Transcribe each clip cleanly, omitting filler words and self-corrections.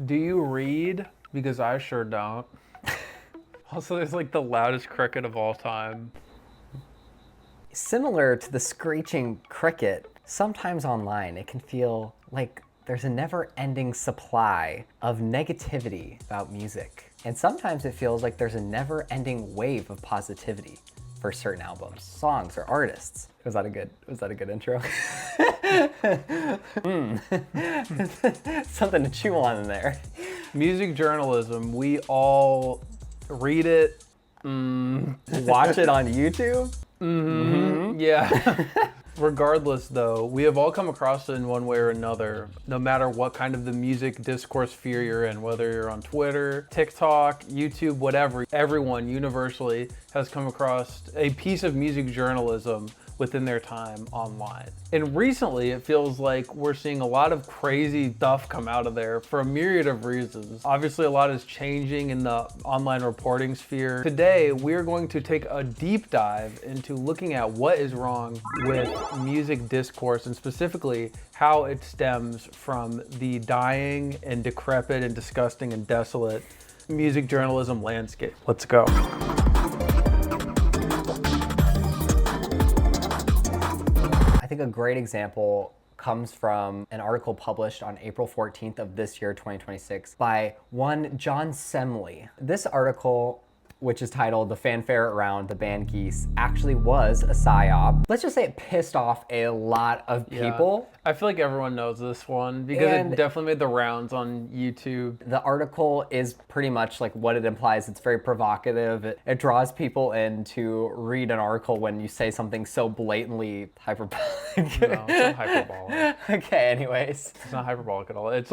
Do you read? Because I sure don't. Also, there's like the loudest cricket of all time. Similar to the screeching cricket, sometimes online it can feel like there's a never-ending supply of negativity about music. And sometimes it feels like there's a never-ending wave of positivity for certain albums, songs, or artists. Was that a good intro? Something to chew on in there. Music journalism, we all read it. Watch it on YouTube. Yeah. Regardless, though, we have all come across it in one way or another, no matter what kind of the music discourse sphere you're in, whether you're on Twitter, TikTok, YouTube, whatever. Everyone universally has come across a piece of music journalism within their time online. And recently, it feels like we're seeing a lot of crazy stuff come out of there for a myriad of reasons. Obviously, a lot is changing in the online reporting sphere. Today, we're going to take a deep dive into looking at what is wrong with music discourse, and specifically how it stems from the dying and decrepit and disgusting and desolate music journalism landscape. Let's go. I think a great example comes from an article published on April 14th of this year, 2026, by one John Semley. This article, which is titled "The Fanfare Around the Band Geese," actually was a psyop. Let's just say it pissed off a lot of people. I feel like everyone knows this one because it definitely made the rounds on YouTube. The article is pretty much like what it implies. It's very provocative. It draws people in to read an article when you say something so blatantly hyperbolic. No, it's not hyperbolic. Okay, anyways. It's not hyperbolic at all. It's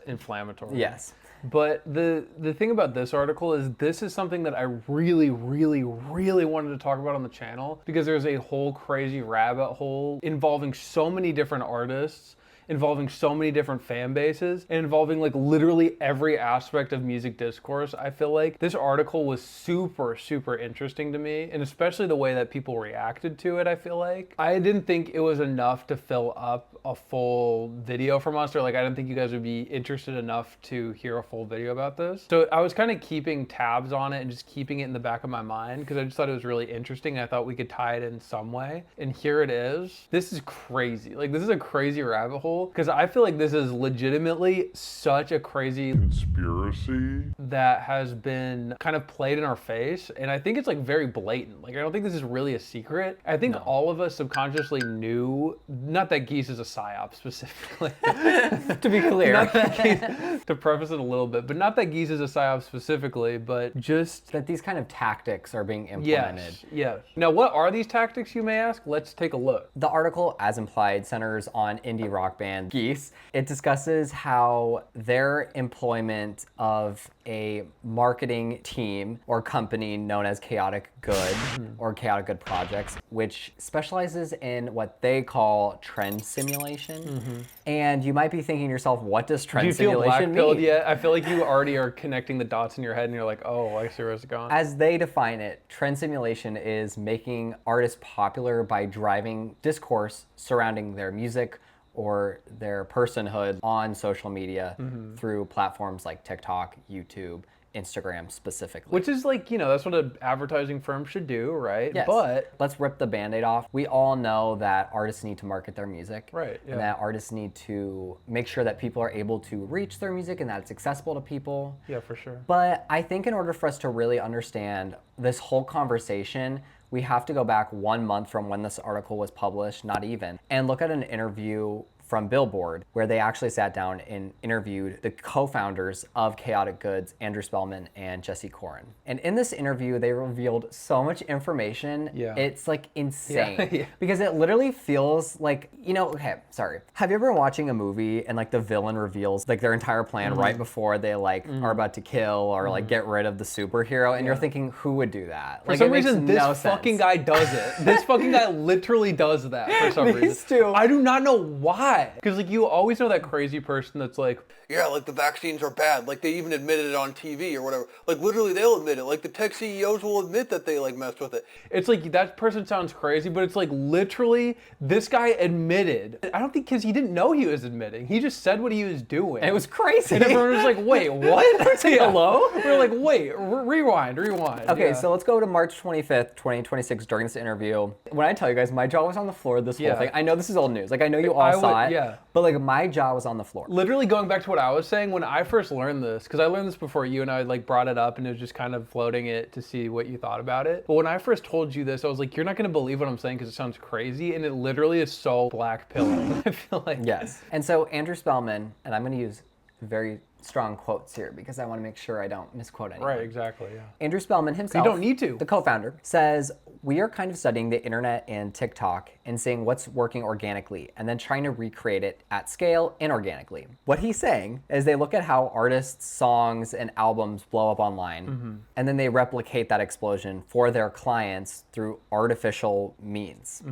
inflammatory. Yes. But the thing about this article is this is something that I really, really, really wanted to talk about on the channel because there's a whole crazy rabbit hole involving so many different artists, involving so many different fan bases, and involving like literally every aspect of music discourse. I feel like this article was super, super interesting to me, and especially the way that people reacted to it. I feel like I didn't think it was enough to fill up a full video from us, or like I didn't think you guys would be interested enough to hear a full video about this. So I was kind of keeping tabs on it and just keeping it in the back of my mind because I just thought it was really interesting. I thought we could tie it in some way, and here it is. This is crazy. Like, this is a crazy rabbit hole because I feel like this is legitimately such a crazy conspiracy that has been kind of played in our face, and I think it's like very blatant. Like, I don't think this is really a secret. I think all of us subconsciously knew, not that Geese is a psyop specifically, To be clear. not that Geese, to preface it a little bit, but not that Geese is a psyop specifically, but just that these kind of tactics are being implemented. Yes. Now, what are these tactics, you may ask? Let's take a look. The article, as implied, centers on indie rock band Geese. It discusses how their employment of a marketing team or company known as Chaotic Good or Chaotic Good Projects, which specializes in what they call trend simulation. And you might be thinking to yourself, what does Do trend you feel simulation black-pilled mean? yet? I feel like you already are connecting the dots in your head and you're like, oh, I see where it's going. As they define it, trend simulation is making artists popular by driving discourse surrounding their music or their personhood on social media through platforms like TikTok, YouTube, Instagram specifically. Which is like, you know, that's what an advertising firm should do, right? Yes. But let's rip the Band-Aid off. We all know that artists need to market their music. Right, yeah. And that artists need to make sure that people are able to reach their music and that it's accessible to people. yeah, for sure. But I think in order for us to really understand this whole conversation, we have to go back 1 month from when this article was published, not even, and look at an interview from Billboard, where they actually sat down and interviewed the co-founders of Chaotic Goods, Andrew Spellman and Jesse Corin. And in this interview, they revealed so much information. Yeah. It's like insane. Yeah. Because it literally feels like, you know, okay, sorry. Have you ever been watching a movie and like the villain reveals like their entire plan right before they like are about to kill or like get rid of the superhero, and you're thinking, who would do that? For Like, some it makes reason, no this fucking sense. guy does it. This fucking guy literally does that for some These reason. two. I do not know why. that? Because like you always know that crazy person that's like, yeah, like the vaccines are bad. Like they even admitted it on TV or whatever. Like literally they'll admit it. Like the tech CEOs will admit that they like messed with it. It's like that person sounds crazy, but it's like literally this guy admitted. I don't think because he didn't know he was admitting. He just said what he was doing. It was crazy. And everyone was like, wait, what? Hello? We were like, wait, rewind. Okay, so let's go to March 25th, 2026 during this interview. When I tell you guys, my jaw was on the floor this whole thing. I know this is old news. Like I know you all saw it. But like my jaw was on the floor. Literally going back to what I was saying, when I first learned this, because I learned this before you and I like brought it up and it was just kind of floating it to see what you thought about it. But when I first told you this, I was like, you're not going to believe what I'm saying because it sounds crazy. And it literally is so black pilling. I feel like. Yes. And so Andrew Spellman, and I'm going to use very strong quotes here because I want to make sure I don't misquote anyone. Right, exactly, yeah. Andrew Spellman himself, you don't need to, the co-founder, says, we are kind of studying the internet and TikTok and seeing what's working organically and then trying to recreate it at scale inorganically. What he's saying is they look at how artists, songs, and albums blow up online, and then they replicate that explosion for their clients through artificial means.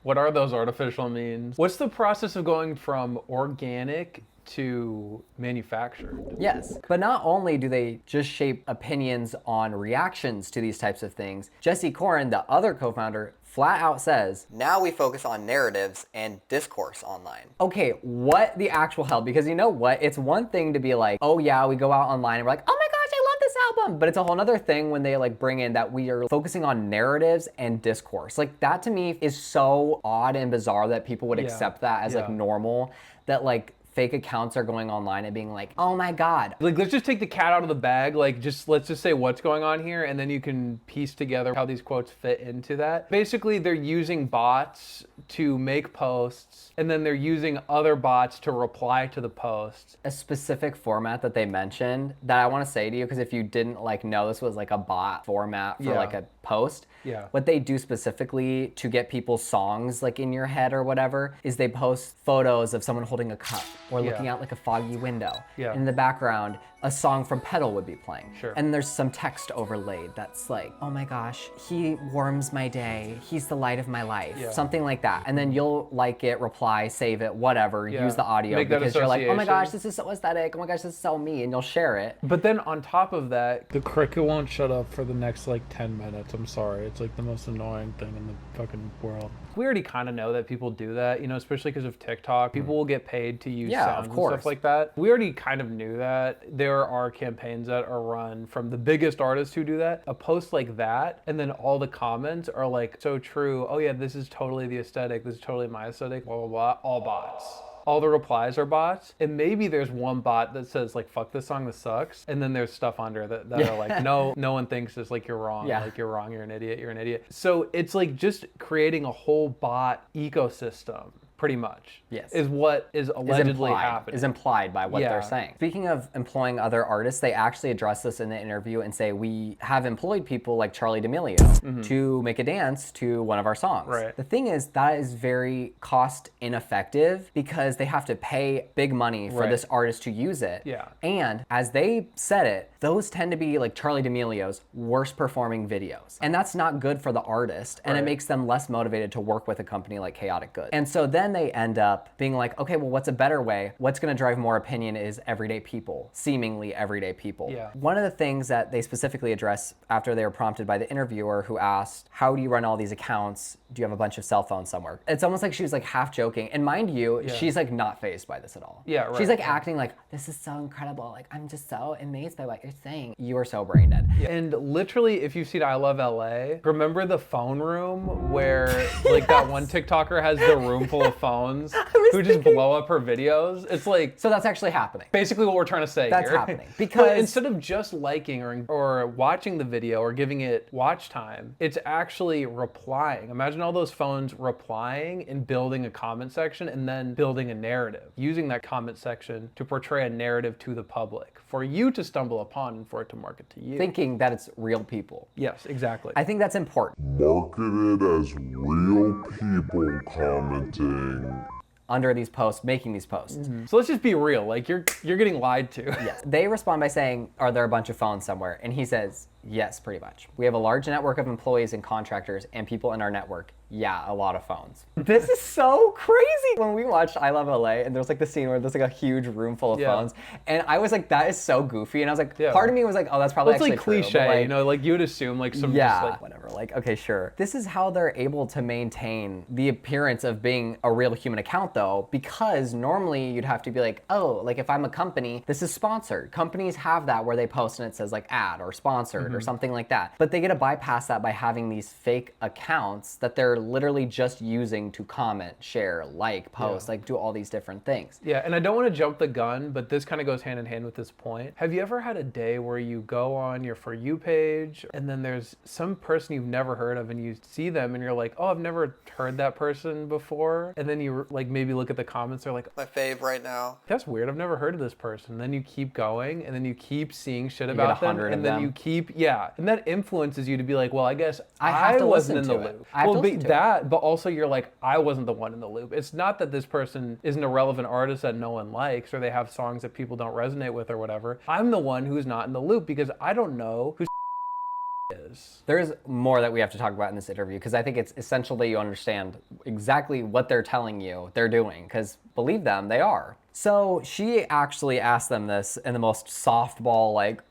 What are those artificial means? What's the process of going from organic to manufactured? Yes, but not only do they just shape opinions on reactions to these types of things, Jesse Corin, the other co-founder, flat out says, now we focus on narratives and discourse online. Okay, what the actual hell? Because you know what? It's one thing to be like, oh yeah, we go out online and we're like, oh my gosh, I love this album. But it's a whole nother thing when they like bring in that we are focusing on narratives and discourse. Like that to me is so odd and bizarre that people would accept that as like normal, that like fake accounts are going online and being like, oh my God. Like, let's just take the cat out of the bag. Like, let's just say what's going on here, and then you can piece together how these quotes fit into that. Basically, they're using bots to make posts, and then they're using other bots to reply to the posts. A specific format that they mentioned that I want to say to you, because if you didn't like know this was like a bot format for like a post, what they do specifically to get people's songs like in your head or whatever is they post photos of someone holding a cup or looking out like a foggy window. In the background, a song from Pedal would be playing. And there's some text overlaid that's like, oh my gosh, he warms my day. He's the light of my life. Something like that. And then you'll like it, reply, save it, whatever, use the audio because you're like, oh my gosh, this is so aesthetic. Oh my gosh, this is so me. And you'll share it. But then on top of that, the cricket won't shut up for the next like 10 minutes. I'm sorry. It's like the most annoying thing in the fucking world. We already kind of know that people do that, you know, especially because of TikTok. People will get paid to use sounds and stuff like that. We already kind of knew that. There are campaigns that are run from the biggest artists who do that. A post like that, and then all the comments are like, so true. Oh yeah, this is totally the aesthetic. This is totally my aesthetic, blah, blah, blah. All bots. All the replies are bots, and maybe there's one bot that says like, fuck this song, this sucks, and then there's stuff under that are like, no one thinks this, like you're wrong, like you're wrong, you're an idiot. So it's like just creating a whole bot ecosystem, pretty much, is what is allegedly happening. Is implied by what they're saying. Speaking of employing other artists, they actually address this in the interview and say, we have employed people like Charlie D'Amelio to make a dance to one of our songs. The thing is, that is very cost ineffective because they have to pay big money for this artist to use it. And as they said it, those tend to be like Charlie D'Amelio's worst performing videos. And that's not good for the artist, and it makes them less motivated to work with a company like Chaotic Good. And so then they end up being like, okay, well, what's a better way? What's gonna drive more opinion is everyday people, seemingly everyday people. One of the things that they specifically address after they were prompted by the interviewer who asked, how do you run all these accounts? Do you have a bunch of cell phones somewhere? It's almost like she was like half joking. And mind you, she's like not fazed by this at all. She's like acting like, this is so incredible. Like, I'm just so amazed by what you're saying. You are so brain dead. And literally, if you've seen I Love LA, remember the phone room where like that one TikToker has the room full of phones who just blow up her videos? It's like, so that's actually happening. Basically what we're trying to say that's here. happening. Because but instead of just liking or watching the video or giving it watch time, it's actually replying. Imagine all those phones replying and building a comment section and then building a narrative, using that comment section to portray a narrative to the public for you to stumble upon and for it to market to you. Thinking that it's real people. Yes, exactly. I think that's important. Marketed as real people commenting under these posts, making these posts. So let's just be real, like you're getting lied to. Yes. They respond by saying, are there a bunch of phones somewhere? And he says, Yes, pretty much. We have a large network of employees and contractors and people in our network. Yeah, a lot of phones. This is so crazy. When we watched I Love LA and there's like the scene where there's like a huge room full of phones, and I was like, that is so goofy. And I was like, part of me was like, oh, that's probably It's actually like cliche, true. But, like, you know, like you would assume like some yeah, just like whatever. Like, okay, sure. This is how they're able to maintain the appearance of being a real human account, though, because normally you'd have to be like, oh, like if I'm a company, this is sponsored. Companies have that where they post and it says like ad or sponsored or something like that. But they get to bypass that by having these fake accounts that they're literally just using to comment, share, like, post, like do all these different things. Yeah, and I don't want to jump the gun, but this kind of goes hand in hand with this point. Have you ever had a day where you go on your For You page and then there's some person you've never heard of and you see them and you're like, oh, I've never heard that person before. And then you like maybe look at the comments, they're like, My fave right now. that's weird, I've never heard of this person. Then you keep going and then you keep seeing shit about them. 100 of And then them. you keep, and that influences you to be like, well, I guess I have to wasn't in listen the to it. loop. I have to Well, listen to it. that, but also you're like, I wasn't the one in the loop. It's not that this person isn't a relevant artist that no one likes or they have songs that people don't resonate with or whatever. I'm the one who's not in the loop because I don't know who is. There's more that we have to talk about in this interview because I think it's essential that you understand exactly what they're telling you they're doing, because believe them, they are. So she actually asked them this in the most softball, like,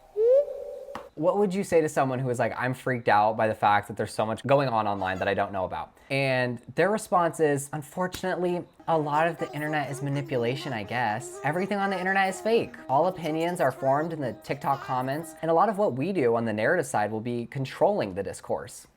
what would you say to someone who is like, I'm freaked out by the fact that there's so much going on online that I don't know about? And their response is, unfortunately, a lot of the internet is manipulation, I guess. Everything on the internet is fake. All opinions are formed in the TikTok comments, and a lot of what we do on the narrative side will be controlling the discourse.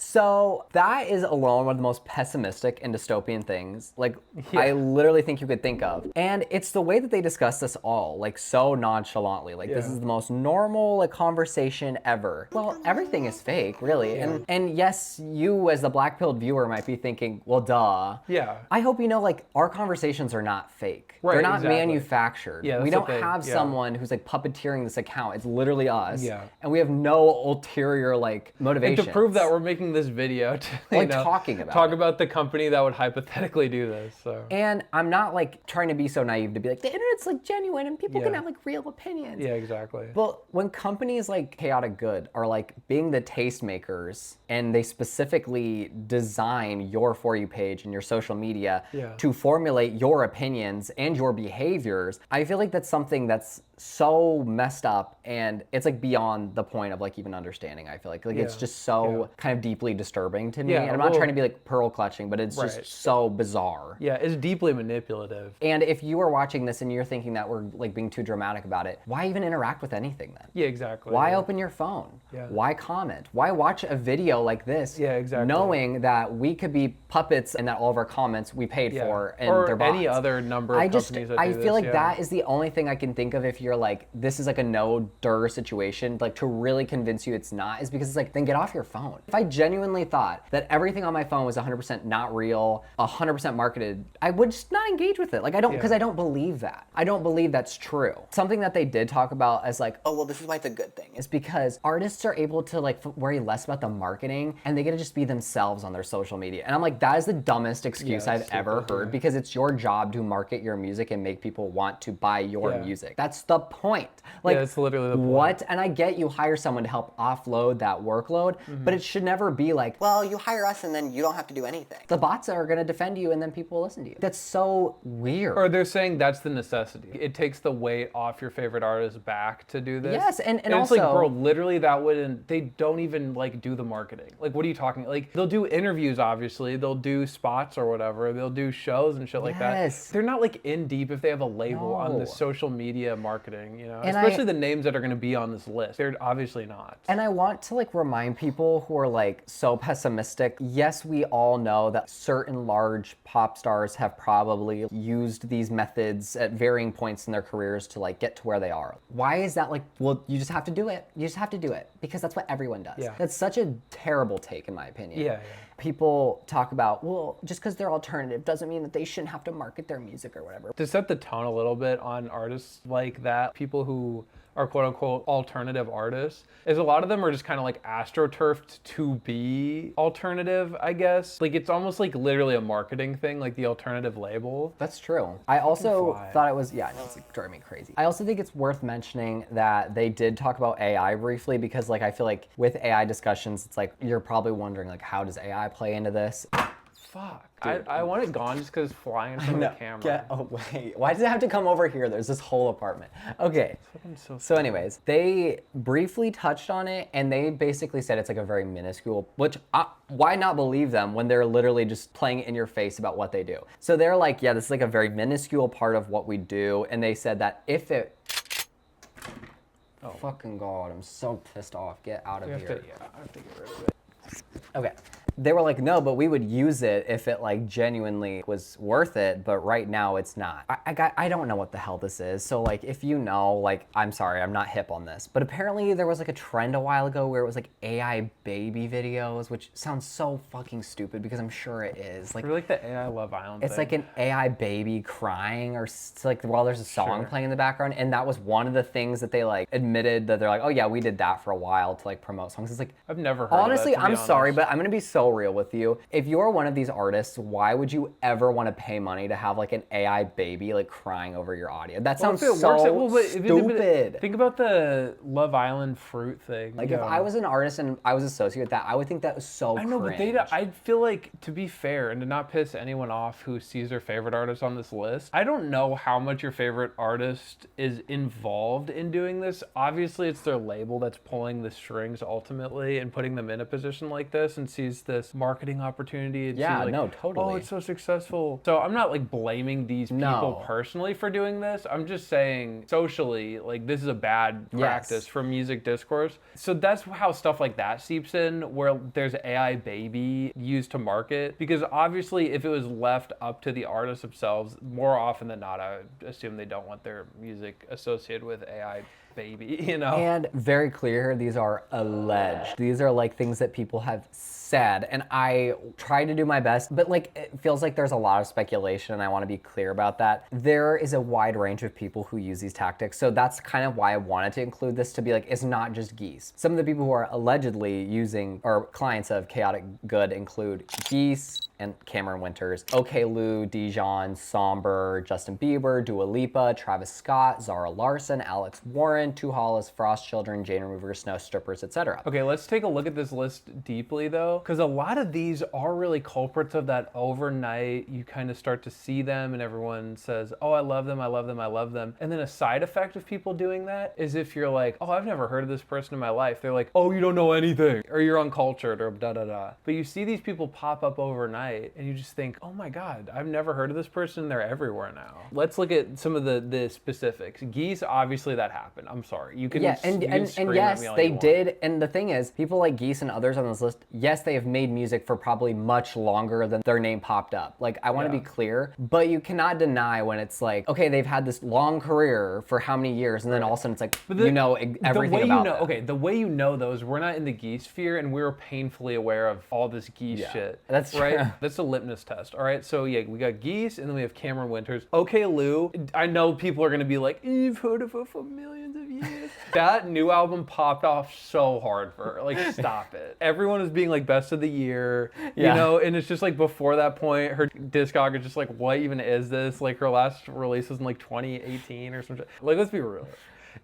So that is alone one of the most pessimistic and dystopian things like I literally think you could think of. And it's the way that they discuss this all like so nonchalantly. Like this is the most normal like conversation ever. Well, everything is fake, really. And yes, you as the black-pilled viewer might be thinking, well, duh. Yeah. I hope you know like our conversations are not fake. Right, They're not exactly. manufactured. Yeah, we that's don't the thing, have yeah. someone who's like puppeteering this account. It's literally us. Yeah. And we have no ulterior like motivation. And to prove that, we're making this video to Like, talking about talk it. about the company that would hypothetically do this. So And I'm not like trying to be so naive to be like the internet's like genuine and people can have like real opinions. yeah, exactly. But when companies like Chaotic Good are like being the tastemakers and they specifically design your For You page and your social media to formulate your opinions and your behaviors, I feel like that's something that's so messed up and it's like beyond the point of like even understanding. I feel like it's just so kind of deeply disturbing to me. Yeah, And I'm not well- trying to be like pearl clutching, but it's Right. just so bizarre. Yeah, it's deeply manipulative. And if you are watching this and you're thinking that we're like being too dramatic about it, why even interact with anything then? Yeah, exactly. Why yeah. open your phone? Yeah. Why comment? Why watch a video like this? Yeah, exactly. Knowing that we could be puppets and that all of our comments we paid for and or they're bots. any other number of companies that I do feel this, like yeah. that is the only thing I can think of if you're like, this is like a no-dur situation, like to really convince you it's not, is because it's like, then get off your phone. If I genuinely thought that everything on my phone was 100% not real, 100% marketed, I would just not engage with it. Like I don't, because I don't believe that. I don't believe that's true. Something that they did talk about as like, oh, well, this is why it's a good thing, is because artists are able to like worry less about the marketing and they get to just be themselves on their social media. And I'm like, that is the dumbest excuse I've ever heard, because it's your job to market your music and make people want to buy your music. That's the point. Like, it's literally the point. What? And I get you hire someone to help offload that workload, but it should never be like, well, you hire us and then you don't have to do anything. The bots are going to defend you and then people will listen to you. That's so weird. Or they're saying that's the necessity. It takes the weight off your favorite artist's back to do this. Yes, and it's like, also- bro, literally that wouldn't, they don't even like do the marketing. Like, what are you talking? Like, they'll do interviews, obviously. They'll do spots or whatever. They'll do shows and shit like that. Yes. They're not like in deep if they have a label on the No. social media marketing, you know? And Especially the names that are going to be on this list. They're obviously not. And I want to like remind people who are like so pessimistic. Yes, we all know that certain large pop stars have probably used these methods at varying points in their careers to like get to where they are. Why is that like, well, you just have to do it. You just have to do it because that's what everyone does. Yeah. That's such a terrible take in my opinion. Yeah. people talk about, well, just because they're alternative doesn't mean that they shouldn't have to market their music or whatever. To set the tone a little bit on artists like that, people who are quote unquote alternative artists, is a lot of them are just kind of like astroturfed to be alternative, I guess. Like it's almost like literally a marketing thing, like the alternative label. That's true. I also fly. thought it was, yeah, no, it's like driving me crazy. I also think it's worth mentioning that they did talk about AI briefly because like I feel like with AI discussions, it's like you're probably wondering like how does AI play into this? Fuck. I want it gone just because flying in front of the camera. Get away. Why does it have to come over here? There's this whole apartment. Okay. So anyways, they briefly touched on it and they basically said it's like a very minuscule, which why not believe them when they're literally just playing it in your face about what they do? So they're like, yeah, this is like a very minuscule part of what we do. And they said that if it, oh fucking God, I'm so pissed off. Get out of here. I have to get rid of it. Okay. They were like, no, but we would use it if it like genuinely was worth it, but right now it's not. I don't know what the hell this is. So like, if you know, like, I'm sorry, I'm not hip on this, but apparently there was like a trend a while ago where it was like AI baby videos, which sounds so fucking stupid because I'm sure it is. Like, Or like the AI Love Island it's thing. like an AI baby crying or like while there's a song playing in the background. And that was one of the things that they like admitted that they're like, oh yeah, we did that for a while to like promote songs. It's like, I've never heard honestly, of that, to be I'm sorry, honest. but I'm gonna be so real with you. If you're one of these artists, why would you ever want to pay money to have like an AI baby like crying over your audio? That sounds If it so works out- well, but if it- stupid. Think about the Love Island fruit thing. Like if I was an artist and I was associated with that, I would think that was so I know, cringe. but I feel like, to be fair and to not piss anyone off who sees their favorite artist on this list, I don't know how much your favorite artist is involved in doing this. Obviously, it's their label that's pulling the strings ultimately and putting them in a position like this and sees this marketing opportunity. And Yeah, sees like, no, totally. Oh, it's so successful. So I'm not like blaming these people No. personally for doing this. I'm just saying socially, like this is a bad practice for music discourse. So that's how stuff like that seeps in, where there's AI baby used to market. Because obviously, if it was left up to the artists themselves, more often than not, I would assume they don't want their music associated with AI baby, you know? And very clear, these are alleged. These are like things that people have said, and I try to do my best, but like it feels like there's a lot of speculation, and I want to be clear about that. There is a wide range of people who use these tactics, so that's kind of why I wanted to include this, to be like, it's not just Geese. Some of the people who are allegedly using, or clients of Chaotic Good, include Geese and Cameron Winters, OK Lou, Dijon, Somber, Justin Bieber, Dua Lipa, Travis Scott, Zara Larson, Alex Warren, Two Hollis, Frost Children, Jane Remover, Snow Strippers, etc. Okay, let's take a look at this list deeply though, because a lot of these are really culprits of that overnight, you kind of start to see them and everyone says, oh, I love them, I love them, I love them. And then a side effect of people doing that is if you're like, oh, I've never heard of this person in my life, they're like, oh, you don't know anything, or you're uncultured, or da-da-da. But you see these people pop up overnight and you just think, oh my God, I've never heard of this person, they're everywhere now. Let's look at some of the specifics. Geese, obviously that happened. I'm sorry. You can, Yeah, you can and scream at yes, me all they you want. did. And the thing is, people like Geese and others on this list, yes, they have made music for probably much longer than their name popped up. Like, I want to be clear, but you cannot deny when it's like, okay, they've had this long career for how many years, and then all of a sudden it's like, you know everything the way about you know, them. okay, the way you know those, we're not in the Geese sphere, and we were painfully aware of all this Geese shit. That's right. true. That's a litmus test. All right, so yeah, we got Geese, and then we have Cameron Winters. Okay, Lou. I know people are gonna be like, you've heard of her for millions of years. That new album popped off so hard for her. Like, stop it. Everyone was being like best of the year, you know, and it's just like before that point, her discog is just like, what even is this? Like, her last release was in like 2018 or some shit. Like, let's be real.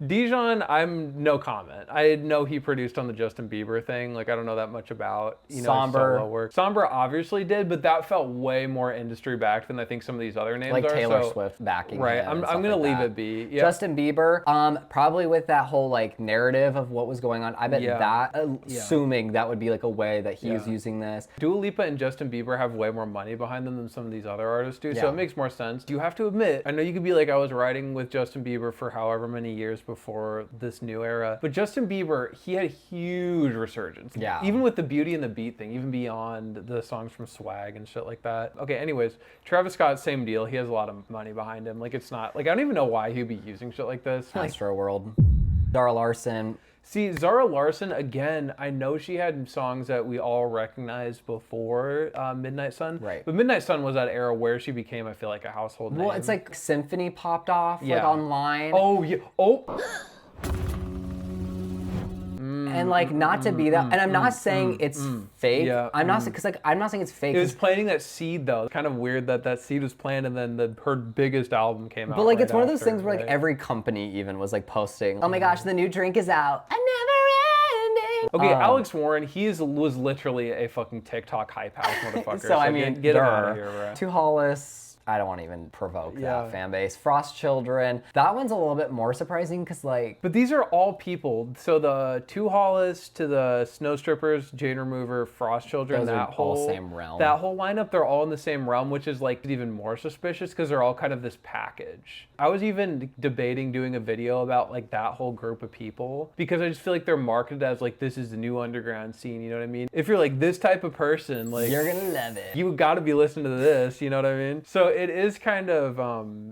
Dijon, I'm no comment. I know he produced on the Justin Bieber thing. Like, I don't know that much about, you know, his Somber. solo work. Somber obviously did, but that felt way more industry backed than I think some of these other names Like are. Taylor so, Swift backing right. him I'm and stuff gonna like leave that. it be. Yeah. Justin Bieber, probably with that whole like narrative of what was going on, I bet that, assuming that would be like a way that he's using this. Dua Lipa and Justin Bieber have way more money behind them than some of these other artists do, so Yeah. it makes more sense. You have to admit, I know you could be like, I was riding with Justin Bieber for however many years before this new era, but Justin Bieber, he had a huge resurgence. Yeah. Even with the Beauty and the Beat thing, even beyond the songs from Swag and shit like that. Okay, anyways, Travis Scott, same deal. He has a lot of money behind him. Like, it's not, like, I don't even know why he'd be using shit like this. Like, Astro World. Zara Larsson. See, Zara Larsson, again, I know she had songs that we all recognized before Midnight Sun. Right. But Midnight Sun was that era where she became, I feel like, a household name. Well, it's like Symphony popped off like Yeah. online. Oh, yeah. Oh. And like not to be that, and I'm not saying it's fake. Yeah, I'm not because like I'm not saying it's fake. It was planting that seed, though. It's kind of weird that that seed was planted and then her biggest album came out. But like right it's one of those after, things where like right? every company even was like posting, oh my gosh, the new drink is out. A never ending. Okay, Alex Warren, was literally a fucking TikTok hype house motherfucker. So I mean, get him out of here, bro. Too Hollis. I don't want to even provoke Yeah. that fan base. Frost Children. That one's a little bit more surprising because like. But these are all people. So the Two Hollis to the Snow Strippers, Jane Remover, Frost Children, Those are that all whole same realm. That whole lineup, they're all in the same realm, which is like even more suspicious because they're all kind of this package. I was even debating doing a video about like that whole group of people because I just feel like they're marketed as like this is the new underground scene. You know what I mean? If you're like this type of person, like You're gonna love it. you got to be listening to this. You know what I mean? So it is kind of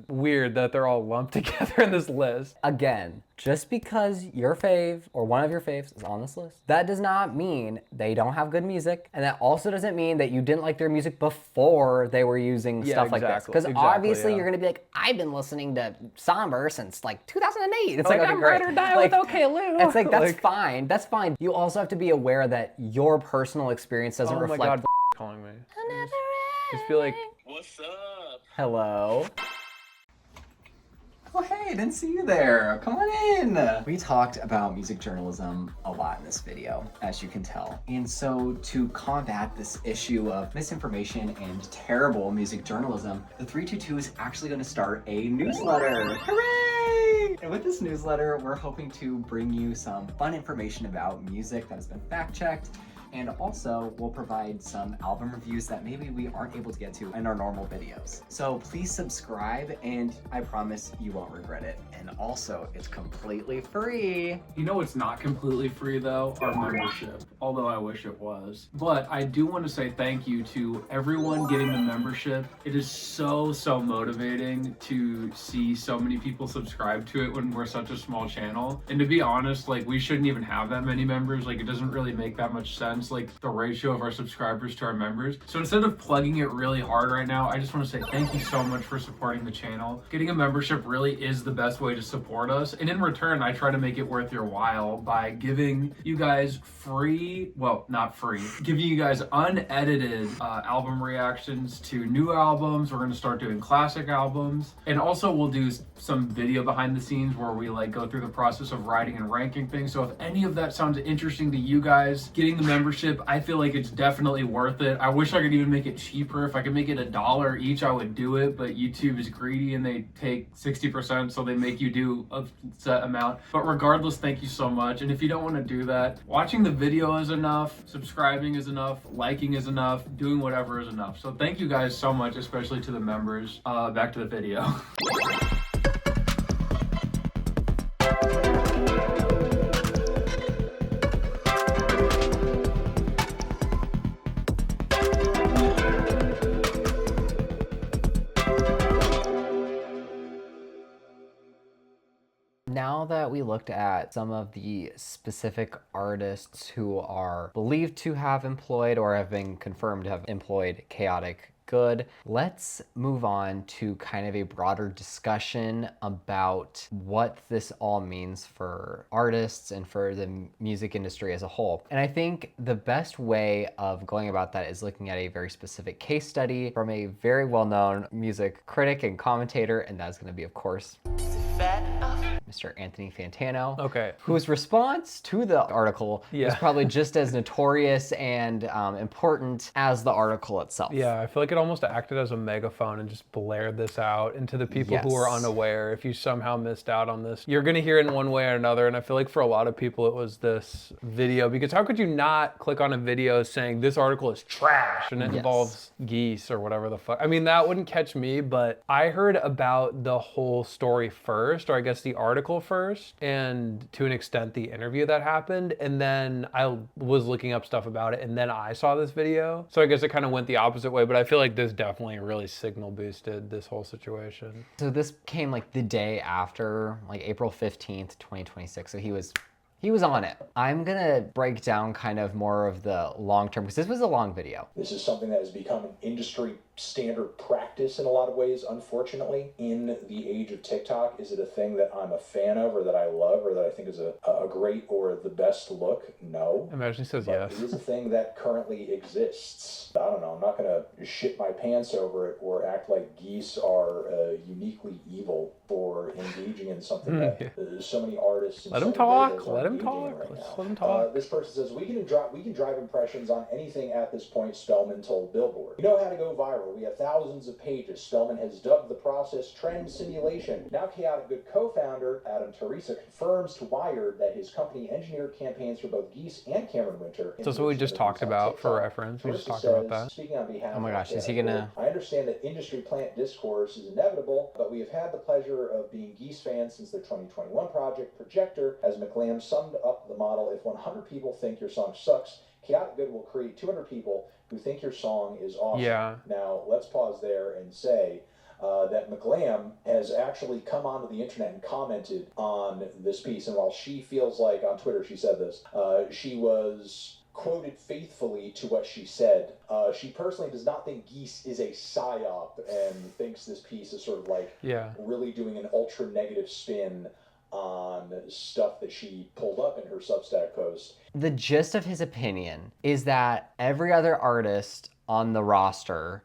weird that they're all lumped together in this list. Again, just because your fave or one of your faves is on this list, that does not mean they don't have good music. And that also doesn't mean that you didn't like their music before they were using stuff like this. exactly. Because Exactly, obviously yeah. you're going to be like, I've been listening to Somber since like 2008. It's Like, like, I'm okay, great. ride or die Like, with OK Lou. It's like, that's Like- fine. That's fine. You also have to be aware that your personal experience doesn't Oh my reflect. God, calling me. Just be like, What's up? Hello. Oh, hey, I didn't see you there. Come on in. We talked about music journalism a lot in this video, as you can tell. And so to combat this issue of misinformation and terrible music journalism, the 322 is actually going to start a newsletter. Hooray! And with this newsletter, we're hoping to bring you some fun information about music that has been fact-checked. And also, we'll provide some album reviews that maybe we aren't able to get to in our normal videos. So please subscribe, and I promise you won't regret it. And also, it's completely free. You know it's not completely free though, our membership, although I wish it was. But I do want to say thank you to everyone getting the membership. It is so motivating to see so many people subscribe to it when we're such a small channel. And to be honest, like we shouldn't even have that many members. Like it doesn't really make that much sense, like the ratio of our subscribers to our members. So instead of plugging it really hard right now, I just want to say thank you so much for supporting the channel. Getting a membership really is the best way to support us. And in return, I try to make it worth your while by giving you guys free, well, not free, giving you guys unedited album reactions to new albums. We're going to start doing classic albums. And also we'll do some video behind the scenes where we like go through the process of writing and ranking things. So if any of that sounds interesting to you guys, getting the membership, I feel like it's definitely worth it. I wish I could even make it cheaper. If I could make it $1 each, I would do it. But YouTube is greedy and they take 60%, so they make you do a set amount. But regardless, thank you so much. And if you don't want to do that, watching the video is enough, subscribing is enough, liking is enough, doing whatever is enough. So thank you guys so much, especially to the members. Back to the video. Now that we looked at some of the specific artists who are believed to have employed or have been confirmed to have employed chaotic good, let's move on to kind of a broader discussion about what this all means for artists and for the music industry as a whole. And I think the best way of going about that is looking at a very specific case study from a very well-known music critic and commentator, and that's going to be, of course, Mr. Anthony Fantano, okay. whose response to the article was probably just as notorious and important as the article itself. Yeah, I feel like it almost acted as a megaphone and just blared this out into the people who are unaware. If you somehow missed out on this, you're going to hear it in one way or another. And I feel like for a lot of people, it was this video, because how could you not click on a video saying this article is trash and it involves geese or whatever the fuck? I mean, that wouldn't catch me, but I heard about the whole story first, or I guess the article article first, and to an extent the interview that happened, and then I was looking up stuff about it, and then I saw this video. So I guess it kind of went the opposite way, but I feel like this definitely really signal boosted this whole situation. So this came like the day after, like April 15th, 2026. So he was on it. I'm gonna break down kind of more of the long term, because this was a long video. This is something that has become an industry standard practice in a lot of ways, unfortunately. In the age of TikTok, is it a thing that I'm a fan of, or that I love, or that I think is a great or the best look? No. Imagine he says But yes. it is a thing that currently exists. I don't know, I'm not gonna shit my pants over it or act like geese are uniquely evil for engaging in something that so many artists and Let so him many talk. creators are Let him engaging in talk. right Let's now. let him talk. This person says, we can drive impressions on anything at this point, Spellman told Billboard. You know how to go viral. We have thousands of pages. Spellman has dubbed the process trend simulation. Now Chaotic Good co-founder Adam Teresa confirms to Wired that his company engineered campaigns for both Geese and Cameron Winter. So that's what we just talked about for reference. We just talked about that. Speaking on behalf Oh my gosh, of is he Chaotic gonna- Good, I understand that industry plant discourse is inevitable, but we have had the pleasure of being Geese fans since their 2021 project, Projector. As McLam summed up the model, if 100 people think your song sucks, Chaotic Good will create 200 people who think your song is awesome. Yeah. Now, let's pause there and say that McLam has actually come onto the internet and commented on this piece. And while she feels like, on Twitter she said this, she was quoted faithfully to what she said. She personally does not think Geese is a psyop and thinks this piece is sort of like really doing an ultra negative spin on stuff that she pulled up in her Substack post. The gist of his opinion is that every other artist on the roster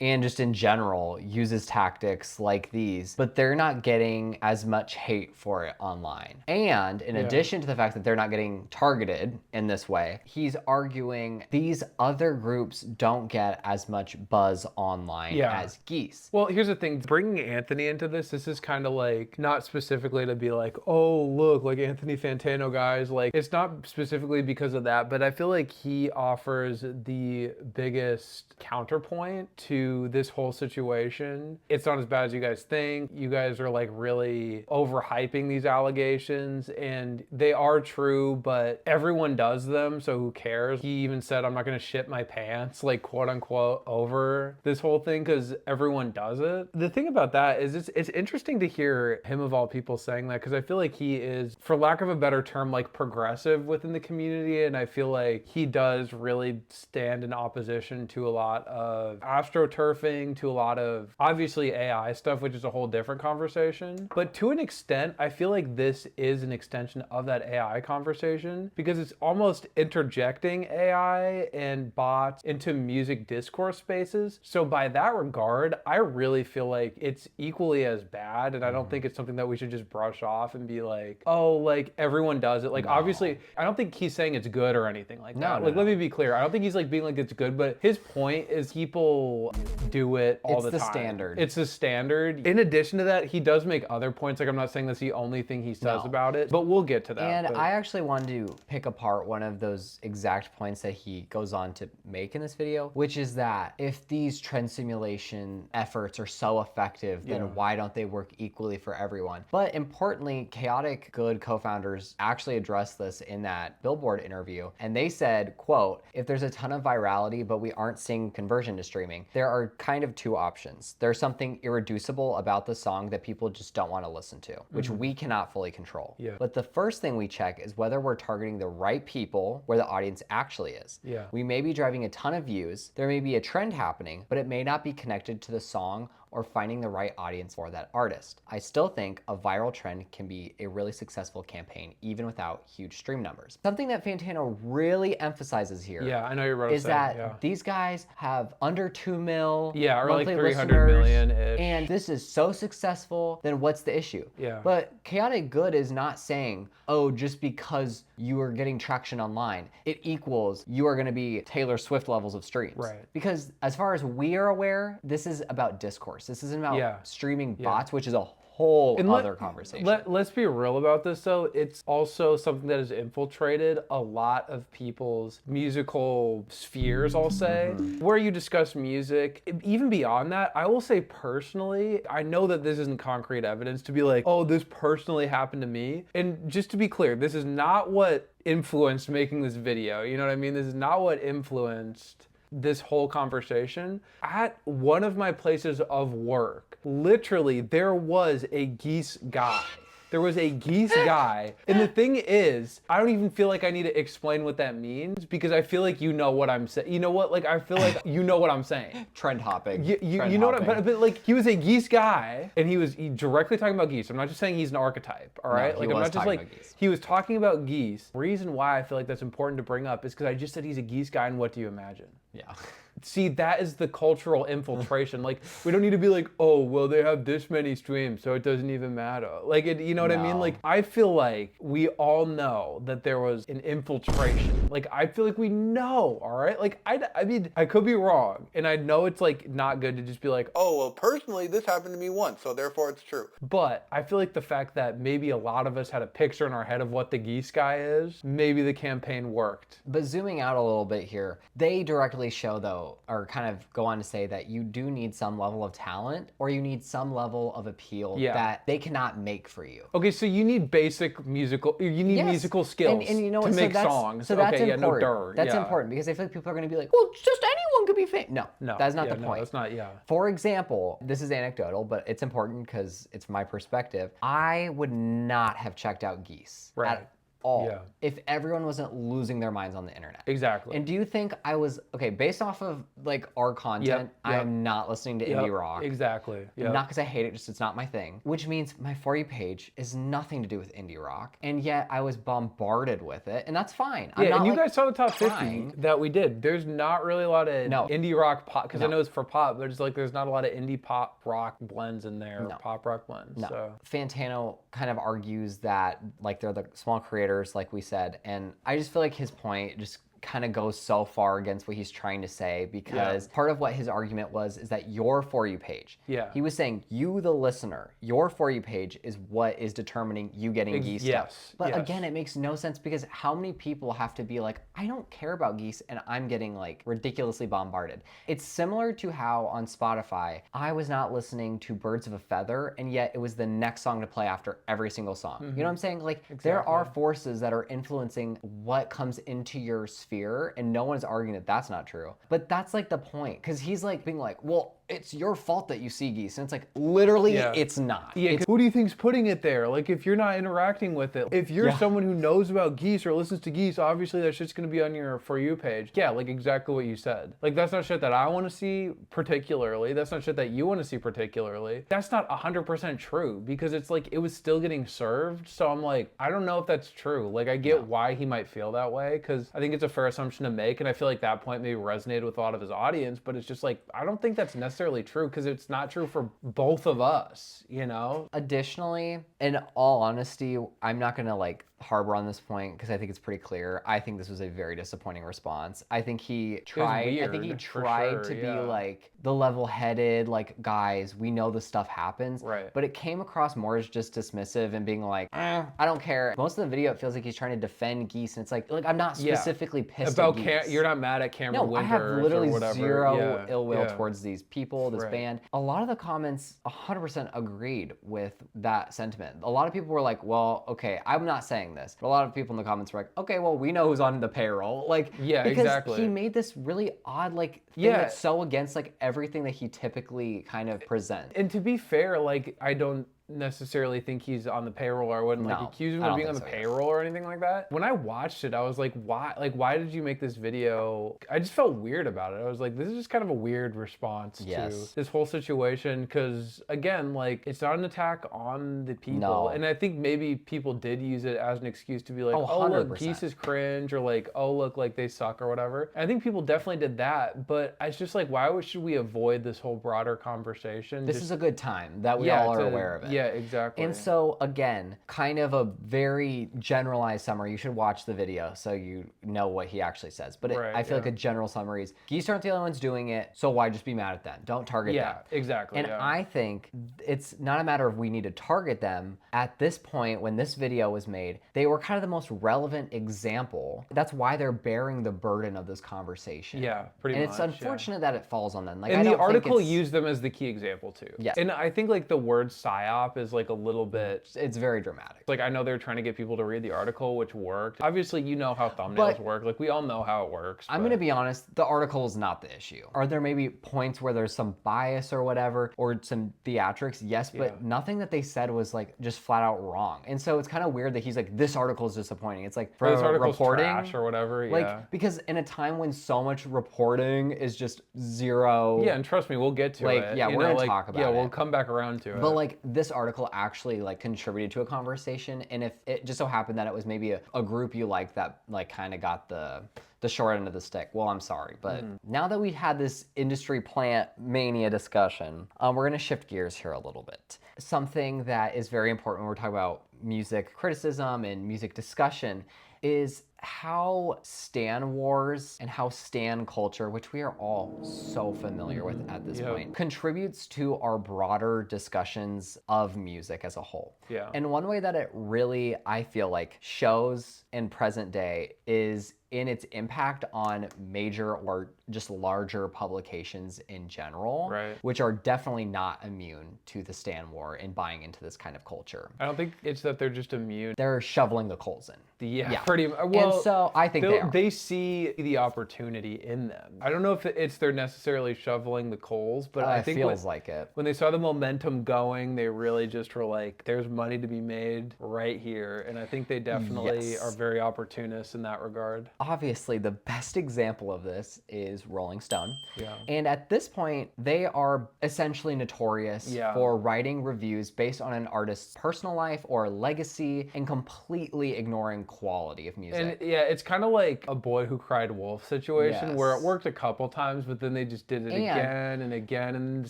and just in general uses tactics like these, but they're not getting as much hate for it online. And in addition to the fact that they're not getting targeted in this way, he's arguing these other groups don't get as much buzz online as Geese. Well, here's the thing. Bringing Anthony into this is kind of like, not specifically to be like, oh, look, like Anthony Fantano, guys. Like, it's not specifically because of that, but I feel like he offers the biggest counterpoint to this whole situation. It's not as bad as you guys think. You guys are like really overhyping these allegations, and they are true, but everyone does them, so who cares? He even said, I'm not gonna shit my pants, like quote unquote, over this whole thing because everyone does it. The thing about that is it's interesting to hear him of all people saying that, because I feel like he is, for lack of a better term, like progressive within the community, and I feel like he does really stand in opposition to a lot of astroturfing, to a lot of obviously AI stuff, which is a whole different conversation. But to an extent, I feel like this is an extension of that AI conversation, because it's almost interjecting AI and bots into music discourse spaces. So by that regard, I really feel like it's equally as bad, and I don't think it's something that we should just brush off and be like, oh, like everyone does it. Like obviously, I don't think he's saying it's good or anything like that. Let me be clear. I don't think he's like being like it's good, but his point is people do it all the time. It's the standard. It's the standard. In addition to that, he does make other points. Like, I'm not saying that's the only thing he says about it, but we'll get to that. And I actually wanted to pick apart one of those exact points that he goes on to make in this video, which is that if these trend simulation efforts are so effective, then why don't they work equally for everyone? But importantly, Chaotic Good co-founders actually addressed this in that Billboard interview, and they said, quote, if there's a ton of virality, but we aren't seeing conversion to streaming, there are kind of two options. There's something irreducible about the song that people just don't want to listen to, which we cannot fully control. But the first thing we check is whether we're targeting the right people where the audience actually is. We may be driving a ton of views, there may be a trend happening, but it may not be connected to the song or finding the right audience for that artist. I still think a viral trend can be a really successful campaign even without huge stream numbers. Something that Fantano really emphasizes here I know you're about to is say, that these guys have under 2 mil or like monthly 300 million-ish. and this is so successful, then what's the issue? But Chaotic Good is not saying, oh, just because you are getting traction online, it equals you are gonna be Taylor Swift levels of streams. Because as far as we are aware, this is about discourse. This isn't about streaming bots, which is a whole And other conversation. Let's be real about this, though. It's also something that has infiltrated a lot of people's musical spheres, I'll say, where you discuss music. Even beyond that, I will say personally, I know that this isn't concrete evidence to be like, oh, this personally happened to me. And just to be clear, this is not what influenced making this video. You know what I mean? This is not what influenced this whole conversation. At one of my places of work, literally, there was a geese guy. There was a geese guy. And the thing is, I don't even feel like I need to explain what that means because I feel like you know what I'm saying. You know what? Like, I feel like you know what I'm saying. Trend hopping. You know what? But like, he was a geese guy, and he was directly talking about geese. I'm not just saying he's an archetype, all right? he Like, I'm was not just talking like, about geese. he was talking about geese. The reason why I feel like that's important to bring up is because I just said he's a geese guy, and what do you imagine? Yeah. See, that is the cultural infiltration. Like, we don't need to be like, oh, well, they have this many streams, so it doesn't even matter. Like, you know what I mean? No. Like, I feel like we all know that there was an infiltration. Like, I feel like we know, all right? Like, I mean, I could be wrong, and I know it's, like, not good to just be like, oh, well, personally, this happened to me once, so therefore it's true. But I feel like the fact that maybe a lot of us had a picture in our head of what the geese guy is, maybe the campaign worked. But zooming out a little bit here, they directly show, though, or kind of go on to say that you do need some level of talent or you need some level of appeal that they cannot make for you. Okay, so you need basic musical, you need musical skills and you know to what? make so that's, songs. So that's okay, important. yeah, no, That's important because I feel like people are going to be like, well, just anyone could be famous. No, that's not the point. That's not, For example, this is anecdotal, but it's important because it's my perspective. I would not have checked out Geese at all if everyone wasn't losing their minds on the internet. Exactly. And do you think I was, okay, based off of like our content, I am not listening to indie rock. Exactly. Not because I hate it, just it's not my thing. Which means my For You page is nothing to do with indie rock. And yet I was bombarded with it. And that's fine. I'm not, and you like, guys saw the top 50 trying. that we did. There's not really a lot of indie rock pop, because I know it's for pop, but it's like there's not a lot of indie pop rock blends in there, pop rock blends. No. So. Fantano kind of argues that like they're the small creators, like we said, and I just feel like his point just kind of goes so far against what he's trying to say because part of what his argument was is that your For You page. He was saying you, the listener, your For You page is what is determining you getting Geese stuff. But again, it makes no sense because how many people have to be like, I don't care about Geese and I'm getting like ridiculously bombarded. It's similar to how on Spotify, I was not listening to Birds of a Feather and yet it was the next song to play after every single song. You know what I'm saying? Like there are forces that are influencing what comes into your sphere and no one's arguing that that's not true. But that's like the point because he's like being like, well, it's your fault that you see Geese. And it's like, literally, it's not. Who do you think's putting it there? Like, if you're not interacting with it, if you're someone who knows about Geese or listens to Geese, obviously that shit's gonna be on your For You page. Yeah, like exactly what you said. Like, that's not shit that I wanna see particularly. That's not shit that you wanna see particularly. That's not 100% true because it's like, it was still getting served. So I'm like, I don't know if that's true. Like, I get why he might feel that way because I think it's a fair assumption to make. And I feel like that point maybe resonated with a lot of his audience, but it's just like, I don't think that's necessarily true because it's not true for both of us, you know? Additionally, in all honesty, I'm not gonna like harbor on this point because I think it's pretty clear. I think this was a very disappointing response. I think he tried. I think he tried to be like the level-headed, like, guys, we know this stuff happens. Right. But it came across more as just dismissive and being like, I don't care. Most of the video, it feels like he's trying to defend Geese, and it's like I'm not specifically pissed about at Geese. You're not mad at Cameron Winters. I have literally or whatever. zero ill will towards these people, this band. A lot of the comments 100% agreed with that sentiment. A lot of people were like, well, okay, I'm not saying this, but a lot of people in the comments were like, okay, well, we know who's on the payroll. Like, because he made this really odd, like, thing that's so against, like, everything that he typically kind of presents. And to be fair, like, I don't necessarily think he's on the payroll, or I wouldn't like accuse him of being on the payroll or anything like that. When I watched it, I was like, why did you make this video? I just felt weird about it. I was like, this is just kind of a weird response to this whole situation because again, like, it's not an attack on the people. And I think maybe people did use it as an excuse to be like, oh look, Geese is cringe, or like, oh look, like they suck or whatever. And I think people definitely did that, but it's just like, why should we avoid this whole broader conversation? This is a good time that we all are aware of it. Yeah, exactly. And so, again, kind of a very generalized summary. You should watch the video so you know what he actually says. But Right, I feel like yeah. a general summary is geese aren't the only ones doing it, so why just be mad at them? Don't target them. Yeah, exactly. And yeah. I think it's not a matter of we need to target them. At this point, when this video was made, they were kind of the most relevant example. That's why they're bearing the burden of this conversation. Yeah, pretty and much. it's unfortunate that it falls on them. Like, And I the don't think article it's- used them as the key example too. Yes. And I think like the word psyop is like a little bit. it's very dramatic. Like I know they're trying to get people to read the article, which worked. Obviously, you know how thumbnails But- work. Like we all know how it works. I'm but- going to be honest, the article is not the issue. Are there maybe points where there's some bias or whatever, or some theatrics? Yes, but Yeah. nothing that they said was like just flat out wrong. And so it's kind of weird that he's like, this article is disappointing. It's like, Or this for article's reporting, trash or whatever. like, yeah. because in a time when so much reporting is just zero. Yeah, and trust me, we'll get to Like, it. yeah, you we're know, gonna like, talk about Yeah, it. we'll come back around to it. But like this article actually like contributed to a conversation, and if it just so happened that it was maybe a group you like that like kind of got the short end of the stick, well, I'm sorry. But now that we've had this industry plant mania discussion, we're gonna shift gears here a little bit. Something that is very important when we're talking about music criticism and music discussion is how Stan wars and how Stan culture, which we are all so familiar with at this point, contributes to our broader discussions of music as a whole. Yeah. And one way that it really, I feel like, shows in present day is in its impact on major or just larger publications in general, Right. which are definitely not immune to the Stan war and buying into this kind of culture. I don't think it's that they're just immune. They're shoveling the coals in. Yeah, pretty much. Well, and so I think they are. they see the opportunity in them. I don't know if it's they're necessarily shoveling the coals, but I It think feels like it. when they saw the momentum going, they really just were like, there's money to be made right here. And I think they definitely Yes. are very opportunists in that regard. Obviously, the best example of this is Rolling Stone. Yeah. And at this point, they are essentially notorious Yeah. for writing reviews based on an artist's personal life or legacy and completely ignoring quality of music. And yeah, it's kind of like a Boy Who Cried Wolf situation where it Yes. worked a couple times, but then they just did it And- again and again, and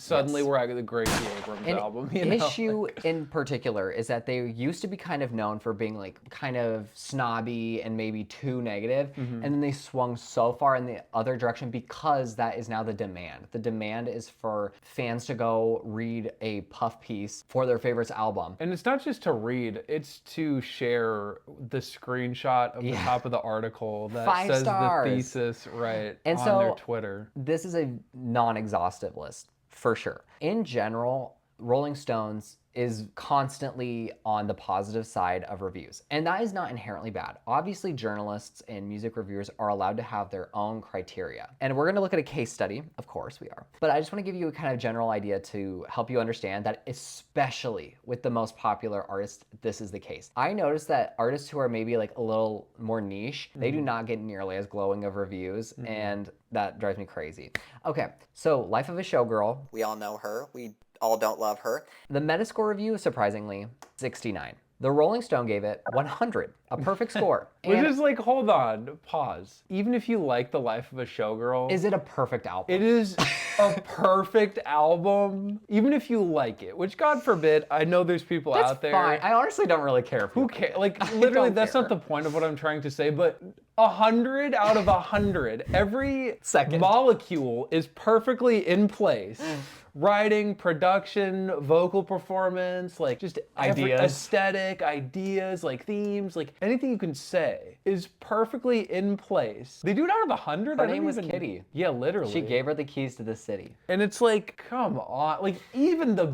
suddenly Yes. we're at the Gracie Abrams An album. You know? issue in particular is that they used to be kind of known for being like kind of snobby and maybe too negative, Mm-hmm. and then they swung so far in the other direction because that is now the demand. The demand is for fans to go read a puff piece for their favorite's album. And it's not just to read, it's to share the screenshot of the Yeah. top of the article that 5 says stars. the thesis right And on so- their Twitter. This is a non-exhaustive list for sure. In general, Rolling Stones is constantly on the positive side of reviews. And that is not inherently bad. Obviously, journalists and music reviewers are allowed to have their own criteria. And we're gonna look at a case study, of course we are. But I just wanna give you a kind of general idea to help you understand that especially with the most popular artists, this is the case. I noticed that artists who are maybe like a little more niche, they do not get nearly as glowing of reviews, and that drives me crazy. Okay, so Life of a Showgirl, we all know her. We all don't love her. The Metascore review, surprisingly, 69. The Rolling Stone gave it 100, a perfect score. Which And is like, hold on, pause. Even if you like The Life of a Showgirl, is it a perfect album? it is a perfect album. Even if you like it, which God forbid, I know there's people That's out there. fine. I honestly don't really care. Who cares? Like, literally, don't that's care. not the point of what I'm trying to say, but 100 out of 100, every Second. molecule is perfectly in place. Writing, production, vocal performance, like just Ideas. aesthetic, ideas, like themes, like anything you can say is perfectly in place. They do it out of 100? Her name was Kitty. Yeah, literally. She gave her the keys to the city. And it's like, come on, like even the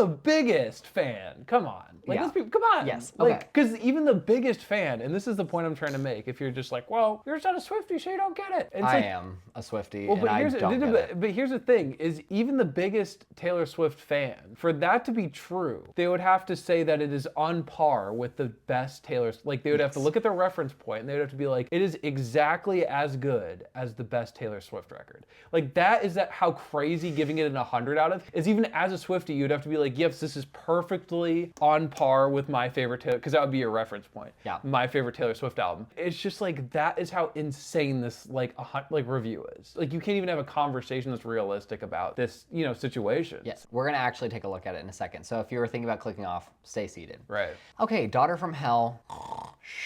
biggest fan, come on, like Yeah. let's be, come on, Yes, like okay. because even the biggest fan, and this is the point I'm trying to make. If you're just like, well, you're just not a Swiftie, so you don't get it. It's I like, am a Swiftie, well, and I don't get it. but here's the thing: is even the biggest Taylor Swift fan, for that to be true, they would have to say that it is on par with the best Taylor. Like they would have to look at their reference point, and they would have to be like, it is exactly as good as the best Taylor Swift record. Like that is how crazy giving it an 100 out of is. Even as a Swiftie, you'd have to be like, yes, this is perfectly on par with my favorite Taylor, because that would be your reference point. Yeah. My favorite Taylor Swift album. It's just like that is how insane this like review is. Like you can't even have a conversation that's realistic about this. situations. Yes, we're gonna actually take a look at it in a second. So if you were thinking about clicking off, stay seated. Right. Okay, Daughter from Hell.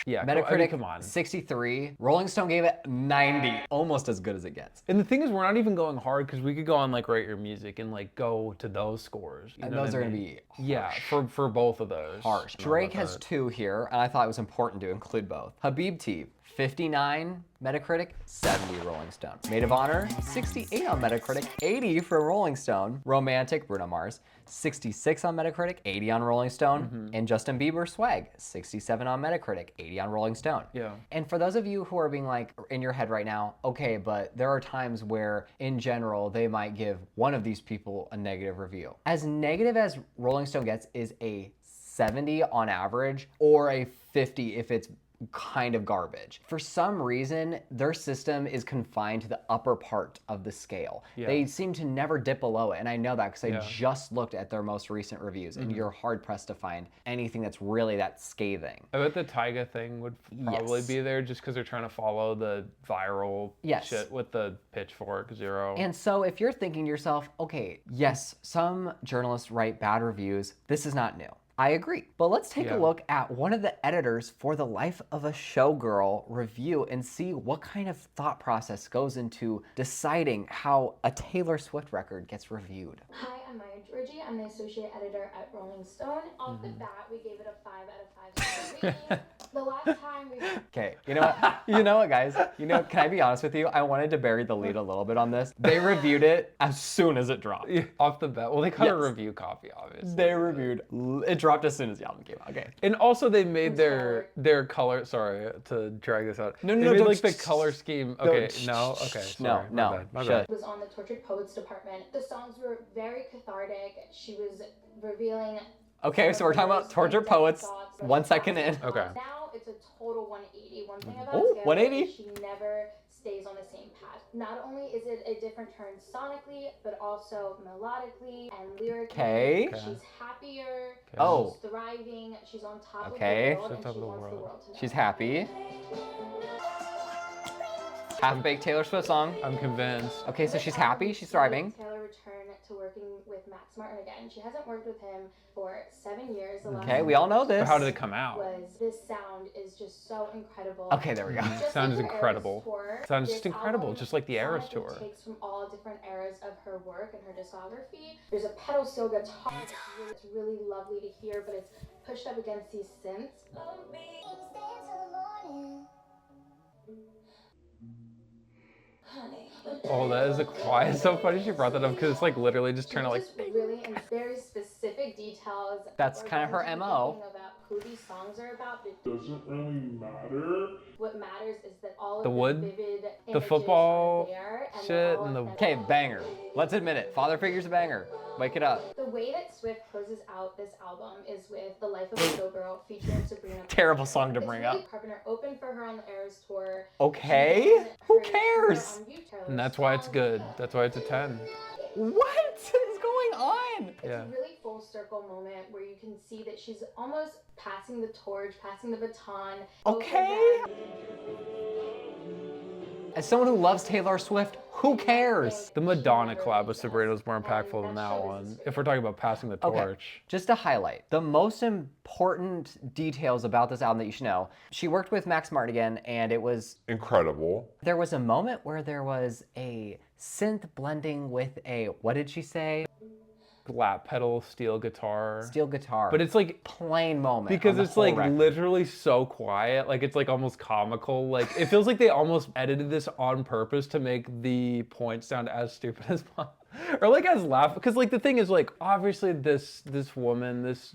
Yeah. Metacritic, come on. 63. Rolling Stone gave it 90. Almost as good as it gets. And the thing is, we're not even going hard because we could go on like Rate Your Music and like go to those scores. You And know those what are I gonna mean? be Yeah, for both of those. harsh. I don't know Drake about has that. 2 here, and I thought it was important to include both. Habib T, 59 Metacritic, 70 Rolling Stone. Maid of Honor, 68 on Metacritic, 80 for Rolling Stone. Romantic, Bruno Mars, 66 on Metacritic, 80 on Rolling Stone. And Justin Bieber, Swag, 67 on Metacritic, 80 on Rolling Stone. Yeah. And for those of you who are being like in your head right now, okay, but there are times where in general they might give one of these people a negative review. As negative as Rolling Stone gets is a 70 on average or a 50 if it's kind of garbage. For some reason, their system is confined to the upper part of the scale. Yeah. They seem to never dip below it, and I know that because I Yeah. just looked at their most recent reviews, and you're hard-pressed to find anything that's really that scathing. I bet the Tyga thing would probably Yes. be there just because they're trying to follow the viral Yes. shit with the Pitchfork Zero. And so if you're thinking to yourself, okay, yes, some journalists write bad reviews, this is not new. I agree. But let's take Yeah. a look at one of the editors for the Life of a Showgirl review and see what kind of thought process goes into deciding how a Taylor Swift record gets reviewed. Hi, I'm Maya Georgie. I'm the associate editor at Rolling Stone. Off the bat, we gave it a 5 out of 5 star rating. The last time we Okay, you know what? You know what, guys? You know, can I be honest with you? I wanted to bury the lead a little bit on this. They reviewed it as soon as it dropped. Yeah, off the bat. Well, they cut a Yes. review copy, obviously. They reviewed, it dropped as soon as the album came out. Okay. And also they made their color. Sorry to drag this out. No, they no, made don't- like the color scheme. Okay, don't- no, okay. No, Sorry, no, my bad. My shush. bad. was on the Tortured Poets department. The songs were very cathartic. She was revealing. Okay, so we're talking about Tortured Poets. 1 second in. Okay. Now it's a total 180. One thing about Ooh, Taylor 180? is she never stays on the same path. Not only is it a different turn sonically, but also melodically and lyrically. Okay. She's happier. Oh. She's thriving. She's on top Okay. of the world, She's on and top she of the wants the world. world to know. She's happy. Half-baked Taylor Swift song. I'm convinced. Okay, so she's happy, she's thriving. Taylor returned to working with Max Martin again. She hasn't worked with him for 7 years. The Okay, last we all know But this. how did it come out? was this sound is just so incredible. Okay, there we go. Just Sounds like her incredible. Eras tour, Sounds this just incredible, album just like the Eras sonically tour. Takes from all different eras of her work and her discography. There's a pedal steel guitar that's really lovely to hear, but it's pushed up against these synths. Oh, that is a quiet. It's so funny she brought that up because it's like literally just trying to like. Just really in very specific details. That's We're kind of her going to be MO. thinking about who these songs are about. But Doesn't really matter. what matters is that all of The wood, vivid the images football are there, and shit, they're all and the- Okay, banger. Let's admit it. Father Figure's a banger. Wake it up. The way that Swift closes out this album is with The Life of a Showgirl featuring Sabrina. Terrible song to It's bring really up. Carpenter opened for her on the Eras tour. Okay, She then who heard cares? her on View Taylor's And that's why it's songs. good. That's why it's a 10. What is going on? It's Yeah. a really full circle moment where you can see that she's almost passing the torch, passing the baton. over Okay. them. As someone who loves Taylor Swift, who cares? The Madonna collab with Sabrina was more impactful than that one. If we're talking about passing the torch. Just to highlight, the most important details about this album that you should know. She worked with Max Martin again, and it was, Incredible. there was a moment where there was a synth blending with a, what did she say? Lap pedal, steel guitar. Steel guitar. But it's like plain moment. because on the it's whole like record. literally so quiet, like it's like almost comical. Like it feels like they almost edited this on purpose to make the points sound as stupid as possible, or like as laugh. Because like the thing is like obviously this woman, this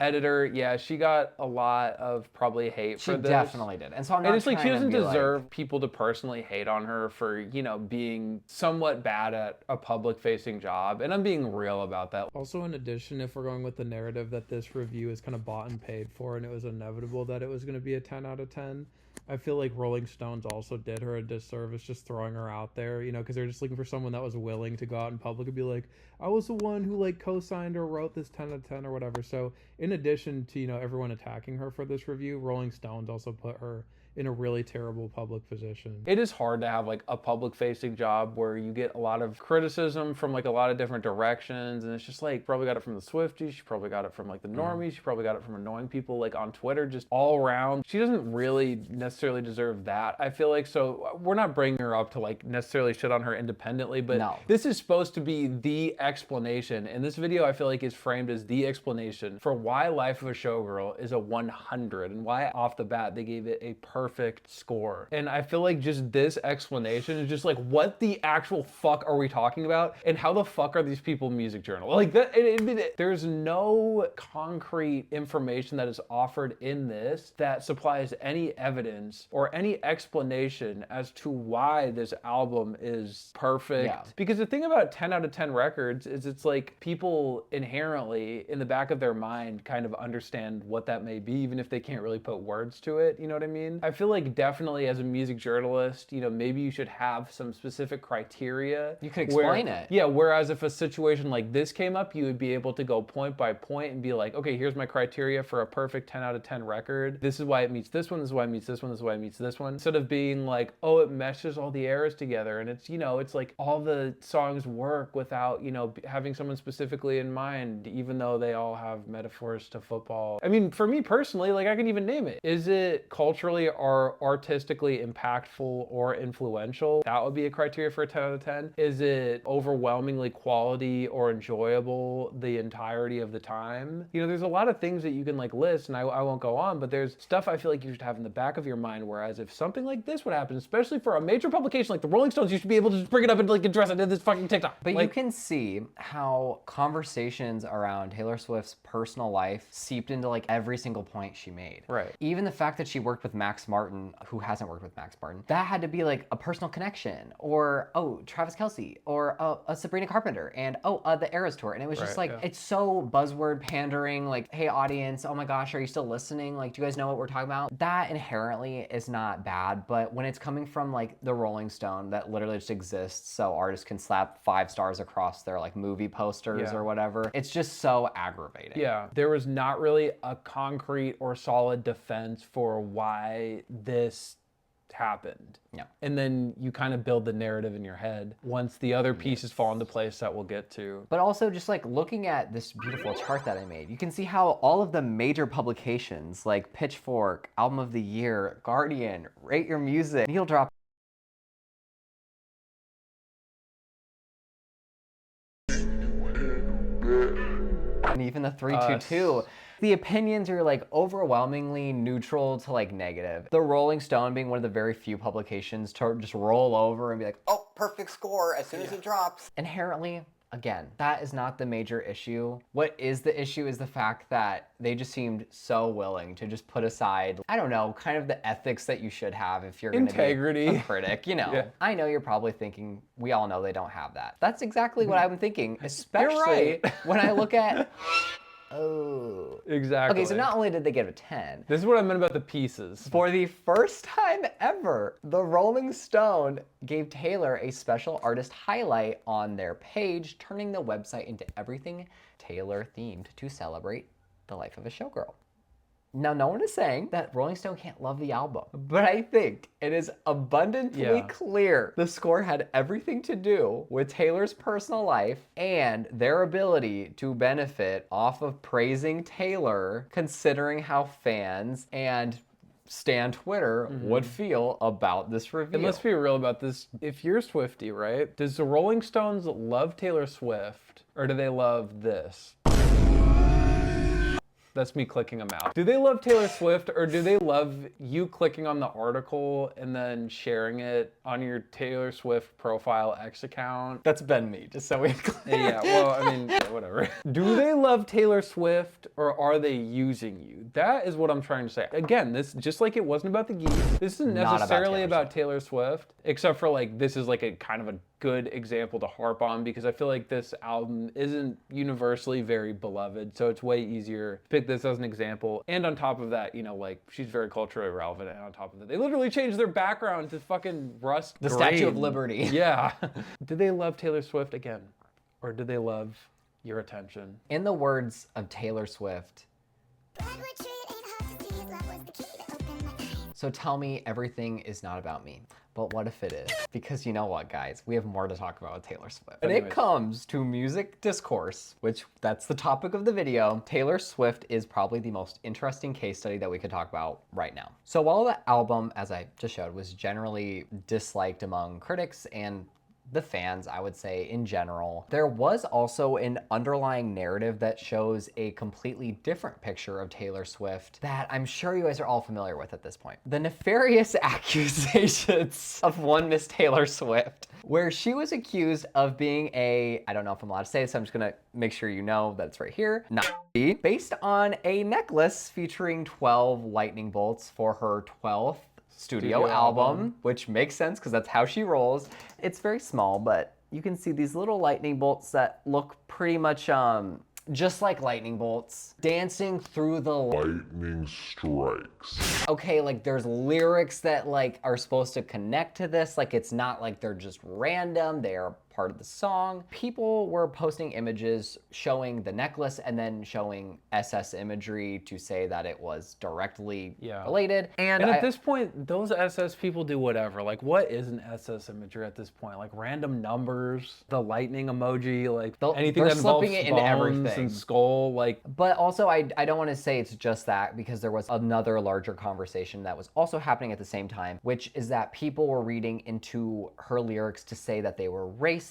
editor, yeah, she got a lot of probably hate She for this. definitely did. And so I'm not And it's like she trying to doesn't be like- deserve people to personally hate on her for, you know, being somewhat bad at a public facing job. And I'm being real about that. Also, in addition, if we're going with the narrative that this review is kind of bought and paid for and it was inevitable that it was going to be a 10 out of 10, I feel like Rolling Stones also did her a disservice just throwing her out there, you know, because they're just looking for someone that was willing to go out in public and be like, I was the one who like co-signed or wrote this 10 out of 10 or whatever. So in in addition to, everyone attacking her for this review, Rolling Stones also put her in a really terrible public position. It is hard to have like a public facing job where you get a lot of criticism from like a lot of different directions, and it's just like, probably got it from the Swifties, she probably got it from like the normies, she probably got it from annoying people like on Twitter, just all around. She doesn't really necessarily deserve that, I feel like. So we're not bringing her up to like necessarily shit on her independently, but No. this is supposed to be the explanation, and this video I feel like is framed as the explanation for why Life of a Showgirl is a 100 and why off the bat they gave it a perfect score. And I feel like just this explanation is just like, what the actual fuck are we talking about? And how the fuck are these people music journal? Like that, there's no concrete information that is offered in this that supplies any evidence or any explanation as to why this album is perfect. Yeah. Because the thing about 10 out of 10 records is it's like people inherently in the back of their mind kind of understand what that may be, even if they can't really put words to it. You know what I mean? I feel like definitely as a music journalist, maybe you should have some specific criteria. You could explain it. Yeah, whereas if a situation like this came up, you would be able to go point by point and be like, okay, here's my criteria for a perfect 10 out of 10 record. This is why it meets this one, this is why it meets this one, this is why it meets this one. Instead of being like, oh, it meshes all the eras together and it's, it's like all the songs work without, having someone specifically in mind, even though they all have metaphors to football. I mean, for me personally, like I can even name it. Is it culturally or artistically impactful or influential? That would be a criteria for a 10 out of 10. Is it overwhelmingly quality or enjoyable the entirety of the time? There's a lot of things that you can like list, and I won't go on, but there's stuff I feel like you should have in the back of your mind, whereas if something like this would happen, especially for a major publication like the Rolling Stones, you should be able to just bring it up and like address it in this fucking TikTok. But you can see how conversations around Taylor Swift's personal life seeped into like every single point she made. Right. Even the fact that she worked with Max Martin, who hasn't worked with Max Martin, that had to be like a personal connection, or Travis Kelce, or a Sabrina Carpenter, and the Eras tour. And it was just like, it's so buzzword pandering, like, hey audience, oh my gosh, are you still listening? Like, do you guys know what we're talking about? That inherently is not bad, but when it's coming from like the Rolling Stone that literally just exists so artists can slap 5 stars across their like movie posters or whatever, it's just so aggravating. Yeah, there was not really a concrete or solid defense for why this happened. Yeah. And then you kind of build the narrative in your head once the other pieces fall into place that we'll get to. But also just like looking at this beautiful chart that I made, you can see how all of the major publications like Pitchfork, Album of the Year, Guardian, Rate Your Music, Needle Drop, and even the 322. The opinions are like overwhelmingly neutral to like negative. The Rolling Stone being one of the very few publications to just roll over and be like, oh, perfect score as soon as it drops. Inherently, again, that is not the major issue. What is the issue is the fact that they just seemed so willing to just put aside, I don't know, kind of the ethics that you should have if you're gonna be a critic, Yeah. I know you're probably thinking, we all know they don't have that. That's exactly what I'm thinking, especially when I look at Exactly. Okay, so not only did they give a 10. This is what I meant about the pieces. For the first time ever, the Rolling Stone gave Taylor a special artist highlight on their page, turning the website into everything Taylor themed to celebrate the life of a showgirl. Now, no one is saying that Rolling Stone can't love the album, but I think it is abundantly clear the score had everything to do with Taylor's personal life and their ability to benefit off of praising Taylor, considering how fans and Stan Twitter would feel about this review. And let's be real about this. If you're Swiftie, right? Does the Rolling Stones love Taylor Swift, or do they love this? That's me clicking them out. Do they love Taylor Swift, or do they love you clicking on the article and then sharing it on your Taylor Swift profile X account? That's been me, just so we're clear. Yeah, well, I mean, whatever. Do they love Taylor Swift, or are they using you? That is what I'm trying to say. Again, this, just like it wasn't about the geese, this isn't necessarily about Taylor Swift, except for like, this is like a kind of a good example to harp on, because I feel like this album isn't universally very beloved, so it's way easier to pick this as an example. And on top of that, you know, like, she's very culturally relevant, and on top of that, they literally changed their background to fucking rust The green. Statue of Liberty. Yeah. Do they love Taylor Swift again, or do they love your attention? In the words of Taylor Swift, So tell me everything is not about me. But what if it is? Because you know what, guys? We have more to talk about with Taylor Swift. When it comes to music discourse, which that's the topic of the video, Taylor Swift is probably the most interesting case study that we could talk about right now. So while the album, as I just showed, was generally disliked among critics and the fans, I would say, in general, there was also an underlying narrative that shows a completely different picture of Taylor Swift that I'm sure you guys are all familiar with at this point. The nefarious accusations of one Miss Taylor Swift, where she was accused of being a, I don't know if I'm allowed to say this, so I'm just gonna make sure you know that it's right here, Nazi, based on a necklace featuring 12 lightning bolts for her 12th studio album, which makes sense because that's how she rolls. It's very small, but you can see these little lightning bolts that look pretty much just like lightning bolts dancing through the Lightning strikes. okay, like there's lyrics that like are supposed to connect to this. Like it's not like they're just random, they're part of the song. People were posting images showing the necklace and then showing SS imagery to say that it was directly related. And at this point, those SS people do whatever. Like, what is an SS imagery at this point? Like random numbers, the lightning emoji, like anything that involves slipping it into everything and skull. Like, but also I don't want to say it's just that, because there was another larger conversation that was also happening at the same time, which is that people were reading into her lyrics to say that they were racist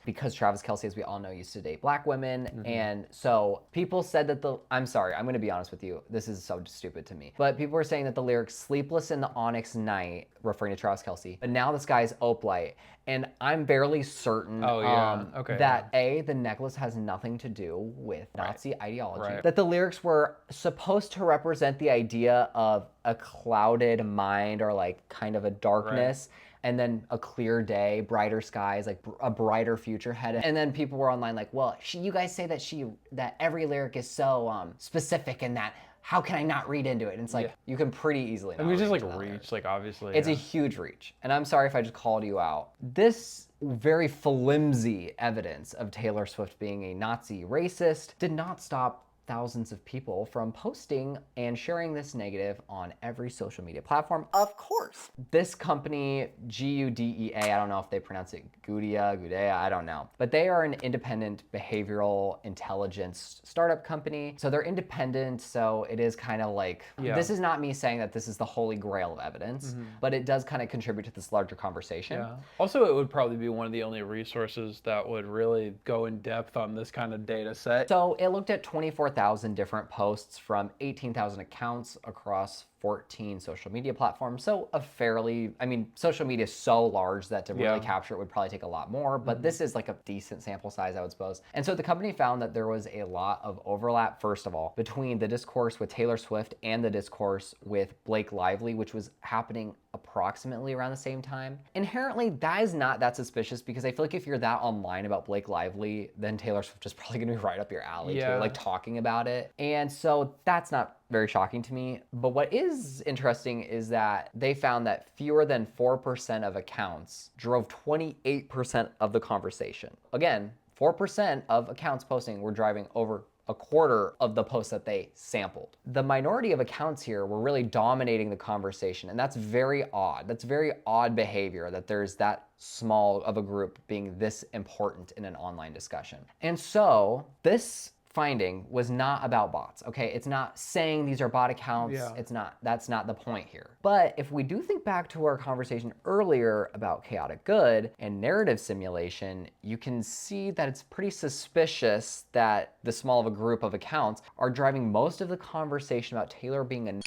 because Travis Kelce, as we all know, used to date black women. And so people said that I'm sorry, I'm going to be honest with you. This is so stupid to me. But people were saying that the lyrics "Sleepless in the Onyx Night," referring to Travis Kelce, but now the sky's opalite. And I'm barely certain that A, the necklace has nothing to do with Nazi ideology. That the lyrics were supposed to represent the idea of a clouded mind or like kind of a darkness. And then a clear day, brighter skies, like a brighter future ahead. And then people were online like, well, you guys say that every lyric is so specific and that how can I not read into it? And it's like, you can pretty easily not just like into that reach, like obviously. It's a huge reach. And I'm sorry if I just called you out. This very flimsy evidence of Taylor Swift being a Nazi racist did not stop thousands of people from posting and sharing this negative on every social media platform. Of course. This company, GUDEA, I don't know if they pronounce it Gudea, I don't know. But they are an independent behavioral intelligence startup company. So they're independent, so it is kind of like, this is not me saying that this is the holy grail of evidence, but it does kind of contribute to this larger conversation. Also, it would probably be one of the only resources that would really go in depth on this kind of data set. So it looked at 24,000 different posts from 18,000 accounts across 14 social media platforms. So a fairly, I mean, social media is so large that to really capture it would probably take a lot more, but this is like a decent sample size, I would suppose. And so the company found that there was a lot of overlap, first of all, between the discourse with Taylor Swift and the discourse with Blake Lively, which was happening approximately around the same time. Inherently, that is not that suspicious, because I feel like if you're that online about Blake Lively, then Taylor Swift is probably gonna be right up your alley too, like talking about it. And so that's not very shocking to me. But what is interesting is that they found that fewer than 4% of accounts drove 28% of the conversation. Again, 4% of accounts posting were driving over a quarter of the posts that they sampled. The minority of accounts here were really dominating the conversation, and that's very odd. That's very odd behavior, that there's that small of a group being this important in an online discussion. And so this finding was not about bots, okay? It's not saying these are bot accounts. It's not, that's not the point here. But if we do think back to our conversation earlier about chaotic good and narrative simulation, you can see that it's pretty suspicious that the small of a group of accounts are driving most of the conversation about Taylor being a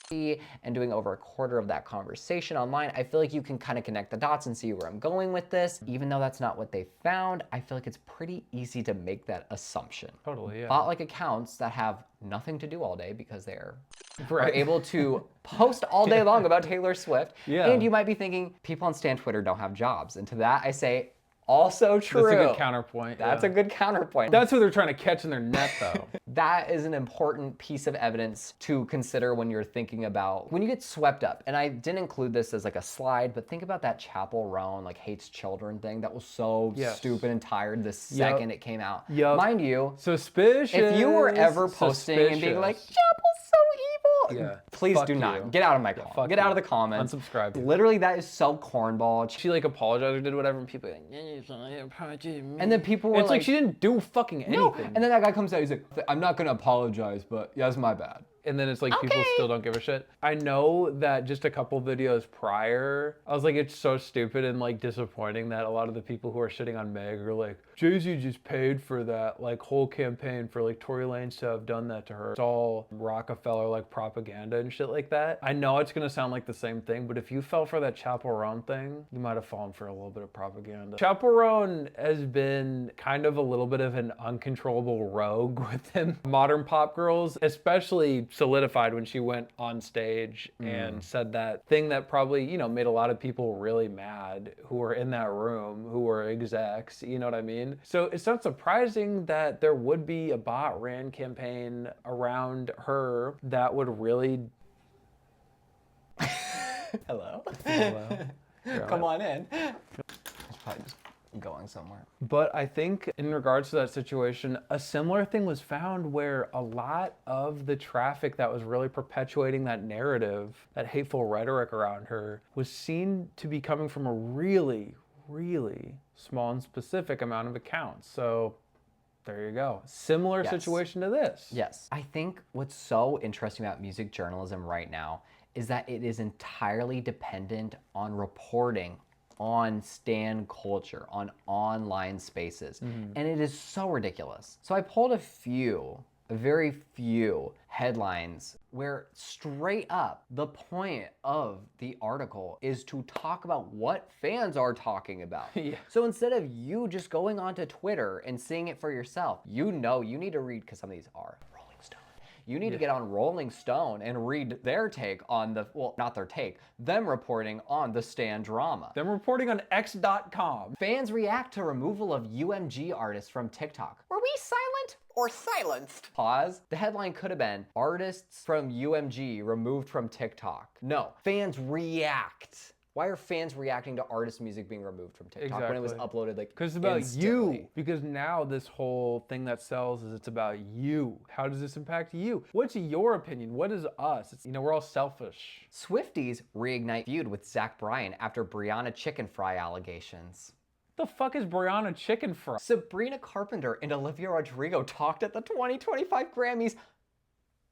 and doing over a quarter of that conversation online. I feel like you can kind of connect the dots and see where I'm going with this. Even though that's not what they found, I feel like it's pretty easy to make that assumption. Totally, Bot-like accounts that have nothing to do all day because they're able to post all day long about Taylor Swift. And you might be thinking, people on Stan Twitter don't have jobs. And to that I say, also true. That's a good counterpoint. That's a good counterpoint. That's what they're trying to catch in their net, though. That is an important piece of evidence to consider when you're thinking about when you get swept up. And I didn't include this as like a slide, but think about that Chapel Roan like hates children thing. That was so stupid and tired the second it came out. Mind you, suspicious. If you were ever posting and being like, Chapel's so evil. Yeah. Please Fuck do you. not. Get out of my fuck comments. Get out you. of the comments. Unsubscribe. Literally, that is so cornball. She like apologized or did whatever, and people are like, yeah, it's not an apology. And then people were It's like she didn't do fucking anything. no. And then that guy comes out, he's like, I'm not gonna apologize, but yeah, it's my bad. And then it's like people still don't give a shit. I know that just a couple videos prior, I was like, it's so stupid and like disappointing that a lot of the people who are shitting on Meg are like, Jay-Z just paid for that like whole campaign for like Tory Lanez to have done that to her. It's all Rockefeller like propaganda and shit like that. I know it's gonna sound like the same thing, but if you fell for that Chaperone thing, you might have fallen for a little bit of propaganda. Chaperone has been kind of a little bit of an uncontrollable rogue with him. Modern pop girls, especially solidified when she went on stage and said that thing that probably, you know, made a lot of people really mad who were in that room, who were execs, you know what I mean? So it's not surprising that there would be a bot ran campaign around her that would really... Hello? Hello? Come on in. It's probably just going somewhere. But I think in regards to that situation, a similar thing was found where a lot of the traffic that was really perpetuating that narrative, that hateful rhetoric around her, was seen to be coming from a really, really small and specific amount of accounts. So there you go. Similar situation to this. Yes. I think what's so interesting about music journalism right now is that it is entirely dependent on reporting on stan culture, on online spaces. And it is so ridiculous. So I pulled a very few headlines where straight up the point of the article is to talk about what fans are talking about. So instead of you just going onto Twitter and seeing it for yourself, you know you need to read, because some of these are Rolling Stone. You need to get on Rolling Stone and read their take on the, well, not their take, them reporting on the stan drama. Them reporting on X.com. Fans react to removal of UMG artists from TikTok. Were we silent or silenced? Pause. The headline could have been, artists from UMG removed from TikTok. No, fans react. Why are fans reacting to artist music being removed from TikTok when it was uploaded like because it's about instantly? you. Because now this whole thing that sells is it's about you. How does this impact you? What's your opinion? What is us? It's, you know, we're all selfish. Swifties reignite feud with Zach Bryan after Brianna chicken fry allegations. The fuck is Brianna chicken fry? Sabrina Carpenter and Olivia Rodrigo talked at the 2025 Grammys.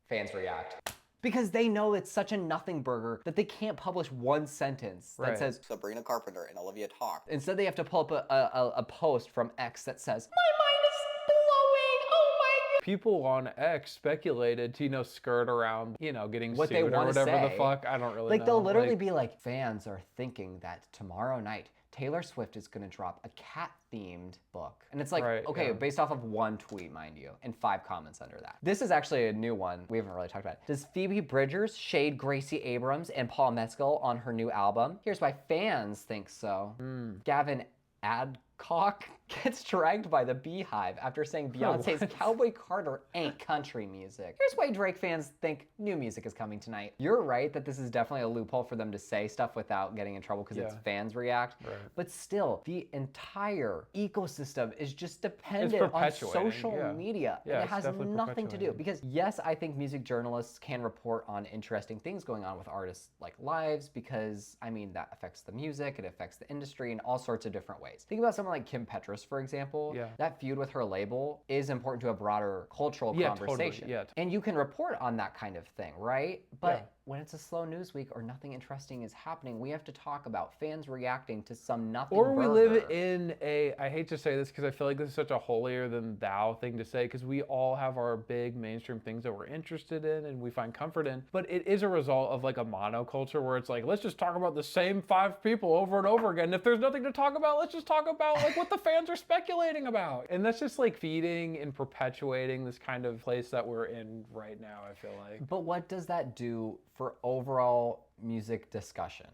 Fans react. Because they know it's such a nothing burger that they can't publish one sentence that says Sabrina Carpenter and Olivia talked. Instead, they have to pull up a post from X that says, my mind is blowing, oh my God. People on X speculated to, you know, skirt around, you know, getting What sued they or wanna whatever say. the fuck. I don't really know. Like, they'll literally be like, fans are thinking that tomorrow night, Taylor Swift is gonna drop a cat-themed book. And it's like, okay, based off of one tweet, mind you, and 5 comments under that. This is actually a new one. We haven't really talked about it. Does Phoebe Bridgers shade Gracie Abrams and Paul Mescal on her new album? Here's why fans think so. Gavin Adcock gets dragged by the Beehive after saying Beyonce's Cowboy Carter ain't country music. Here's why Drake fans think new music is coming tonight. You're right that this is definitely a loophole for them to say stuff without getting in trouble because it's fans react. But still, the entire ecosystem is just dependent on social media. And it has nothing to do. Because yes, I think music journalists can report on interesting things going on with artists' like lives, because I mean that affects the music, it affects the industry in all sorts of different ways. Think about someone like Kim Petras, for example. That feud with her label is important to a broader cultural conversation. And you can report on that kind of thing, right? But when it's a slow news week or nothing interesting is happening, we have to talk about fans reacting to some nothing Or we burger. live in a, I hate to say this because I feel like this is such a holier than thou thing to say, because we all have our big mainstream things that we're interested in and we find comfort in, but it is a result of like a monoculture where it's like, let's just talk about the same 5 people over and over again. If there's nothing to talk about, let's just talk about like what the fans are speculating about. And that's just like feeding and perpetuating this kind of place that we're in right now, I feel like. But what does that do for overall music discussion?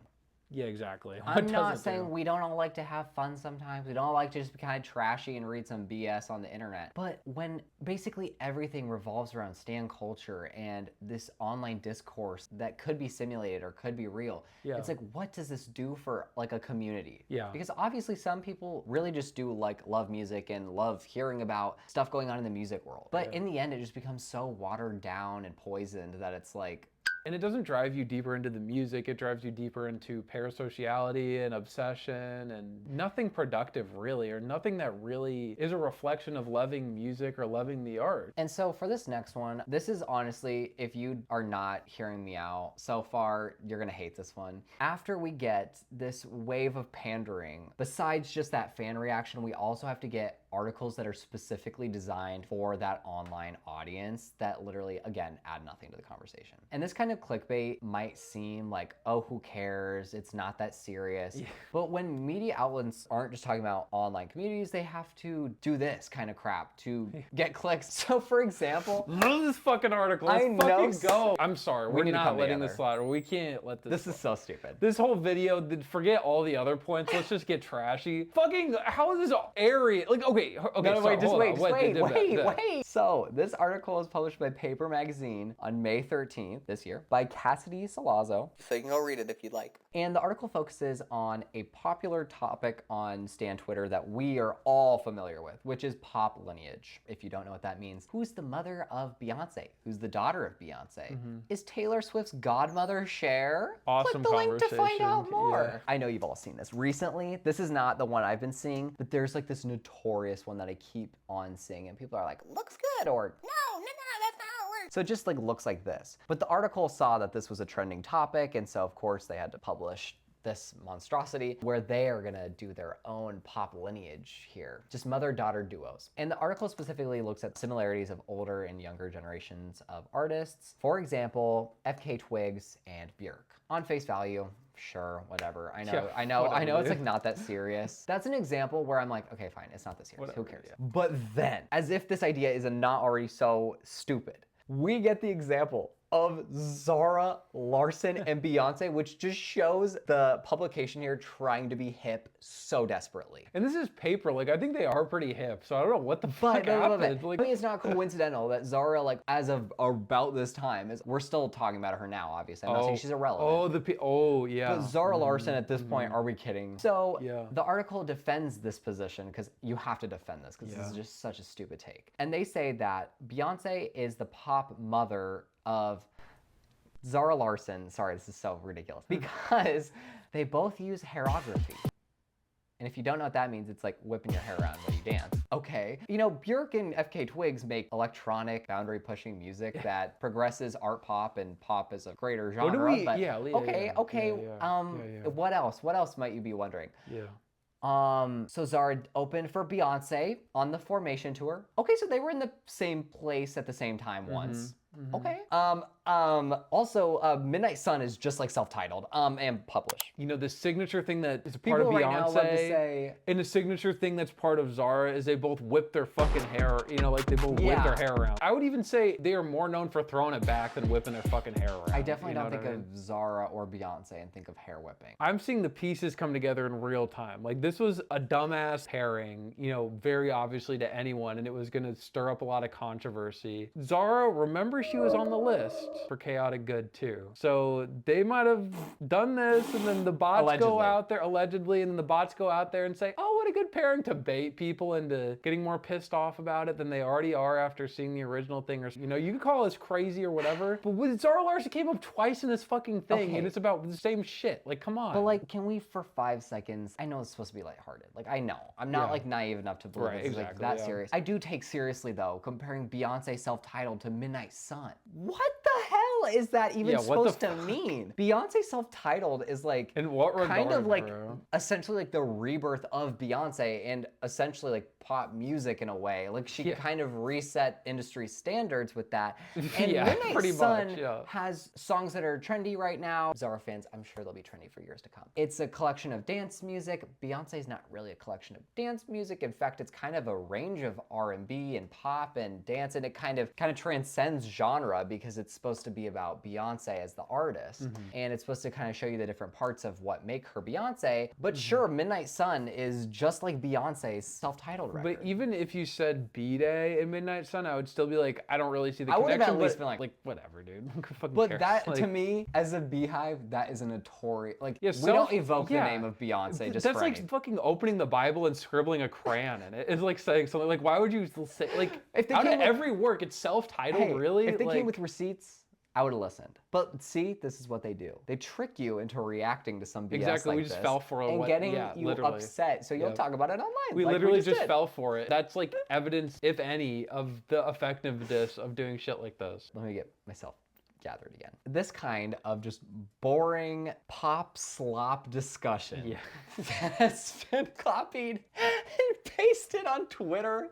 Yeah, exactly. I'm What not does it saying do? we don't all like to have fun sometimes. We don't all like to just be kind of trashy and read some BS on the internet. But when basically everything revolves around stan culture and this online discourse that could be simulated or could be real, Yeah. it's like, what does this do for like a community? Yeah. Because obviously some people really just do like love music and love hearing about stuff going on in the music world. But in the end, it just becomes so watered down and poisoned that it's like, And it doesn't drive you deeper into the music, it drives you deeper into parasociality and obsession and nothing productive really, or nothing that really is a reflection of loving music or loving the art. and so for this next one, this is honestly, if you are not hearing me out so far, you're gonna hate this one. After we get this wave of pandering, besides just that fan reaction, we also have to get articles that are specifically designed for that online audience that literally, again, add nothing to the conversation. And this kind of clickbait might seem like, oh, who cares? It's not that serious. Yeah. But when media outlets aren't just talking about online communities, they have to do this kind of crap to get clicks. So for example, Love this fucking article. Let's I know fucking go. I'm sorry, we we're need to not come letting together. this slide. We can't let this. this is so stupid. This whole video, forget all the other points. Let's just get trashy. Fucking, how is this area? Like, okay, No, sorry, wait, just hold wait, on. just wait. So this article is published by Paper Magazine on May 13th this year by Cassidy Salazzo. So you can go read it if you'd like. And the article focuses on a popular topic on Stan Twitter that we are all familiar with, which is pop lineage. If you don't know what that means, who's the mother of Beyonce? Who's the daughter of Beyonce? Is Taylor Swift's godmother Cher? Awesome Click the link to find out conversation. more. Yeah. I know you've all seen this recently. This is not the one I've been seeing, but there's like this notorious one that I keep on seeing and people are like, looks good, or no, that's not how it works. So it just like looks like this. But the article saw that this was a trending topic, and so of course they had to publish this monstrosity where they are gonna do their own pop lineage here, just mother-daughter duos. And the article specifically looks at similarities of older and younger generations of artists. For example, FK Twigs and Björk. On face value, sure, whatever. I know, Yeah, whatever, it's dude. like not that serious. That's an example where I'm like, okay, fine, it's not that serious. Who Whatever, cares? yeah. But then, as if this idea is not already so stupid, we get the example of Zara Larsson and Beyonce, which just shows the publication here trying to be hip so desperately. And this is paper. Like, I think they are pretty hip. So I don't know what the fuck happened. Like, I mean, it's not coincidental that Zara, like, as of about this time, we're still talking about her now, obviously. I'm not saying she's irrelevant. Yeah. But Zara Larsson at this point, are we kidding? So Yeah. the article defends this position because you have to defend this because this is just such a stupid take. And they say that Beyonce is the pop mother of Zara Larsson. Sorry, this is so ridiculous because they both use hairography. And if you don't know what that means, it's like whipping your hair around while you dance. Okay. You know, Björk and FK Twigs make electronic, boundary-pushing music that progresses art pop, and pop is a greater genre. What do we? But Yeah. what else? What else might you be wondering? Yeah. So Zara opened for Beyonce on the Formation tour. Okay, so they were in the same place at the same time once. Okay. Also, Midnight Sun is just like self-titled, and published. You know, the signature thing that is part of People Beyonce, right now love to say, and the signature thing that's part of Zara is they both whip their fucking hair, you know, like they both whip Yeah. their hair around. I would even say they are more known for throwing it back than whipping their fucking hair around. I definitely you know don't what think I mean? of Zara or Beyonce and think of hair whipping. I'm seeing the pieces come together in real time. Like, this was a dumbass pairing, you know, very obviously to anyone, and it was gonna stir up a lot of controversy. Zara, remember, she was on the list for Chaotic Good too. So they might have done this, and then the bots go Allegedly. out there, allegedly, and then the bots go out there and say, oh, what a good pairing, to bait people into getting more pissed off about it than they already are after seeing the original thing. Or, you know, you can call us crazy or whatever, but with Zara Larsson came up twice in this fucking thing, Okay. and it's about the same shit. Like, come on. But like, can we for 5 seconds, I know it's supposed to be lighthearted. Like, I know, I'm not Yeah. like naive enough to believe Right, this is like exactly, that yeah. serious. I do take seriously though, comparing Beyonce self-titled to Midnight Sun. What the hell is that even Yeah, what the supposed to mean? Beyonce self-titled is like, In what regard, kind of like bro? essentially like the rebirth of Beyonce, and essentially like pop music in a way. Like she kind of reset industry standards with that. And Yeah, Midnight pretty Sun much, yeah. has songs that are trendy right now. Zara fans, I'm sure they'll be trendy for years to come. It's a collection of dance music. Beyonce's not really a collection of dance music. In fact, it's kind of a range of R&B and pop and dance, and it kind of transcends genre because it's supposed to be about Beyonce as the artist. And it's supposed to kind of show you the different parts of what make her Beyonce. But sure, Midnight Sun is just like Beyonce's self-titled record. But even if you said B-Day in Midnight Sun, I would still be like, I don't really see the I would connection. have at least but, been like, whatever, dude. Who fucking but cares? that, Like, to me, as a beehive, that is a notorious, like, yeah, we don't evoke the name of Beyonce just that's for like anything. fucking opening the Bible and scribbling a crayon in it. It's like saying something like, why would you say, like, If they out of came with- every work, it's self-titled, Hey, really? if they like, came with receipts, I would have listened. But see, this is what they do. They trick you into reacting to some BS Exactly, like we just this fell for and what- getting yeah, you literally. upset. So you'll Yep. talk about it online. we like literally just did. fell for it. That's like evidence, if any, of the effectiveness of doing shit like this. Let me get myself gathered again. This kind of just boring pop slop discussion has been copied and pasted on Twitter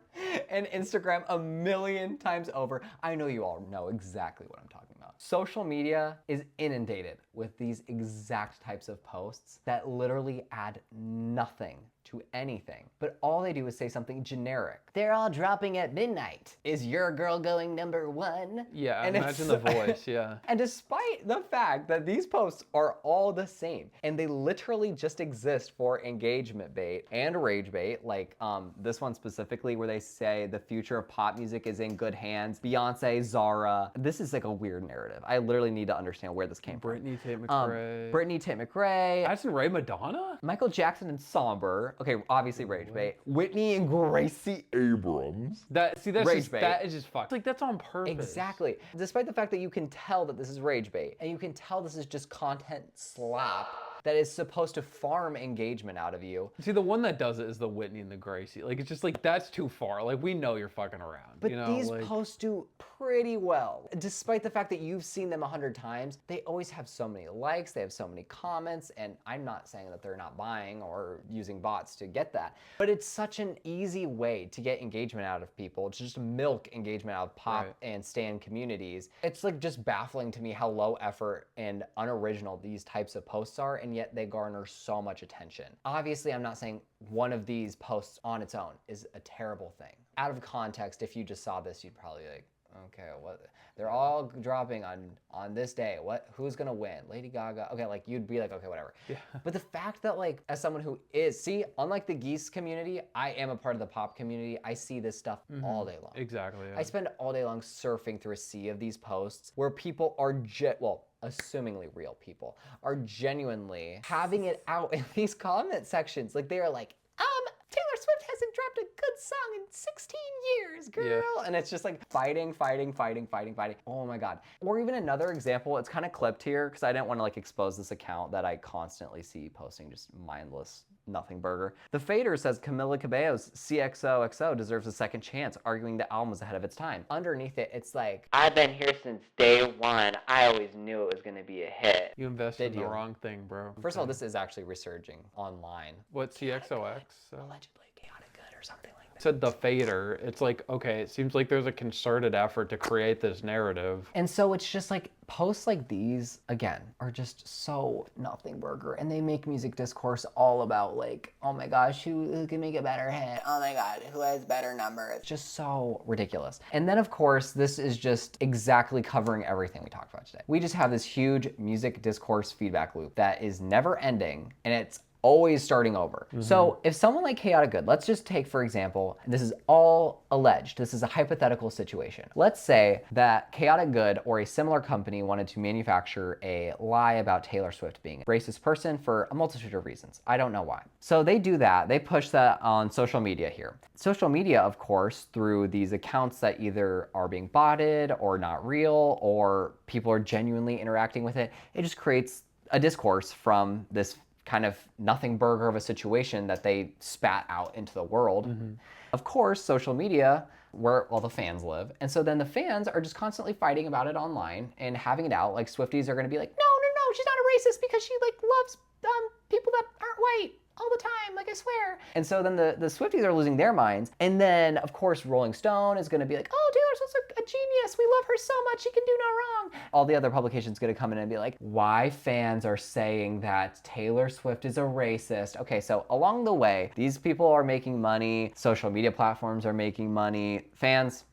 and Instagram a million times over. I know you all know exactly what I'm talking about. Social media is inundated with these exact types of posts that literally add nothing to anything, but all they do is say something generic. They're all dropping at midnight. Is your girl going #1? Yeah, And imagine the voice, yeah. And despite the fact that these posts are all the same, and they literally just exist for engagement bait and rage bait, like this one specifically where they say the future of pop music is in good hands, Beyonce, Zara. This is like a weird narrative. I literally need to understand where this came Brittany, Tate from. McRae. Brittany, Tate McRae, Addison Rae, Madonna? Michael Jackson and Somber. Okay, obviously rage bait. Whitney and Gracie Abrams. That's Rage just, bait. that is just fucked. Like, that's on purpose. Exactly. Despite the fact that you can tell that this is rage bait, and you can tell this is just content slop that is supposed to farm engagement out of you. See, the one that does it is the Whitney and the Gracie. Like, it's just like, that's too far. Like, we know you're fucking around. But you know? these like, posts do pretty well. Despite the fact that you've seen them 100 times, they always have so many likes, they have so many comments, and I'm not saying that they're not buying or using bots to get that, but it's such an easy way to get engagement out of people, to just milk engagement out of pop and stan communities. It's like just baffling to me how low effort and unoriginal these types of posts are, and yet they garner so much attention. Obviously, I'm not saying one of these posts on its own is a terrible thing. Out of context, if you just saw this, you'd probably be like, okay, what? They're all dropping on this day. What? Who's gonna win? Lady Gaga? Okay, like you'd be like, okay, whatever. Yeah. But the fact that like, as someone who is, see, unlike the geese community, I am a part of the pop community. I see this stuff all day long. Exactly. Yeah. I spend all day long surfing through a sea of these posts where people are assumingly real people are genuinely having it out in these comment sections. Like they are like, Taylor Swift hasn't dropped a good song in 16 years, girl. Yeah. And it's just like fighting. Oh my God. Or even another example, it's kind of clipped here because I didn't want to like expose this account that I constantly see posting just mindless nothing burger. The Fader says Camila Cabello's CXOXO deserves a second chance, arguing the album was ahead of its time. Underneath it, it's like, I've been here since day one. I always knew it was going to be a hit. You invested in Did the you? wrong thing, bro. First of all, this is actually resurging online. What, CXOX? Allegedly chaotic good or something like that. Said the Fader. It's like, okay, it seems like there's a concerted effort to create this narrative. And so it's just like posts like these, again, are just so nothing burger. And they make music discourse all about like, oh my gosh, who can make a better hit? Oh my God, who has better numbers? It's just so ridiculous. And then of course, this is just exactly covering everything we talked about today. We just have this huge music discourse feedback loop that is never ending, and it's always starting over. So if someone like Chaotic Good, let's just take for example, this is all alleged, this is a hypothetical situation. Let's say that Chaotic Good or a similar company wanted to manufacture a lie about Taylor Swift being a racist person for a multitude of reasons. I don't know why. So they do that, they push that on social media here. Social media, of course, through these accounts that either are being botted or not real, or people are genuinely interacting with it, it just creates a discourse from this kind of nothing burger of a situation that they spat out into the world. Of course, social media, where all the fans live. And so then the fans are just constantly fighting about it online and having it out. Like Swifties are gonna be like, no, she's not a racist because she like loves people that aren't white. all the time, like I swear. And so then the Swifties are losing their minds. And then, of course, Rolling Stone is going to be like, oh, Taylor Swift's a genius. We love her so much. She can do no wrong. All the other publications going to come in and be like, why fans are saying that Taylor Swift is a racist. Okay, so along the way, these people are making money. Social media platforms are making money. Fans,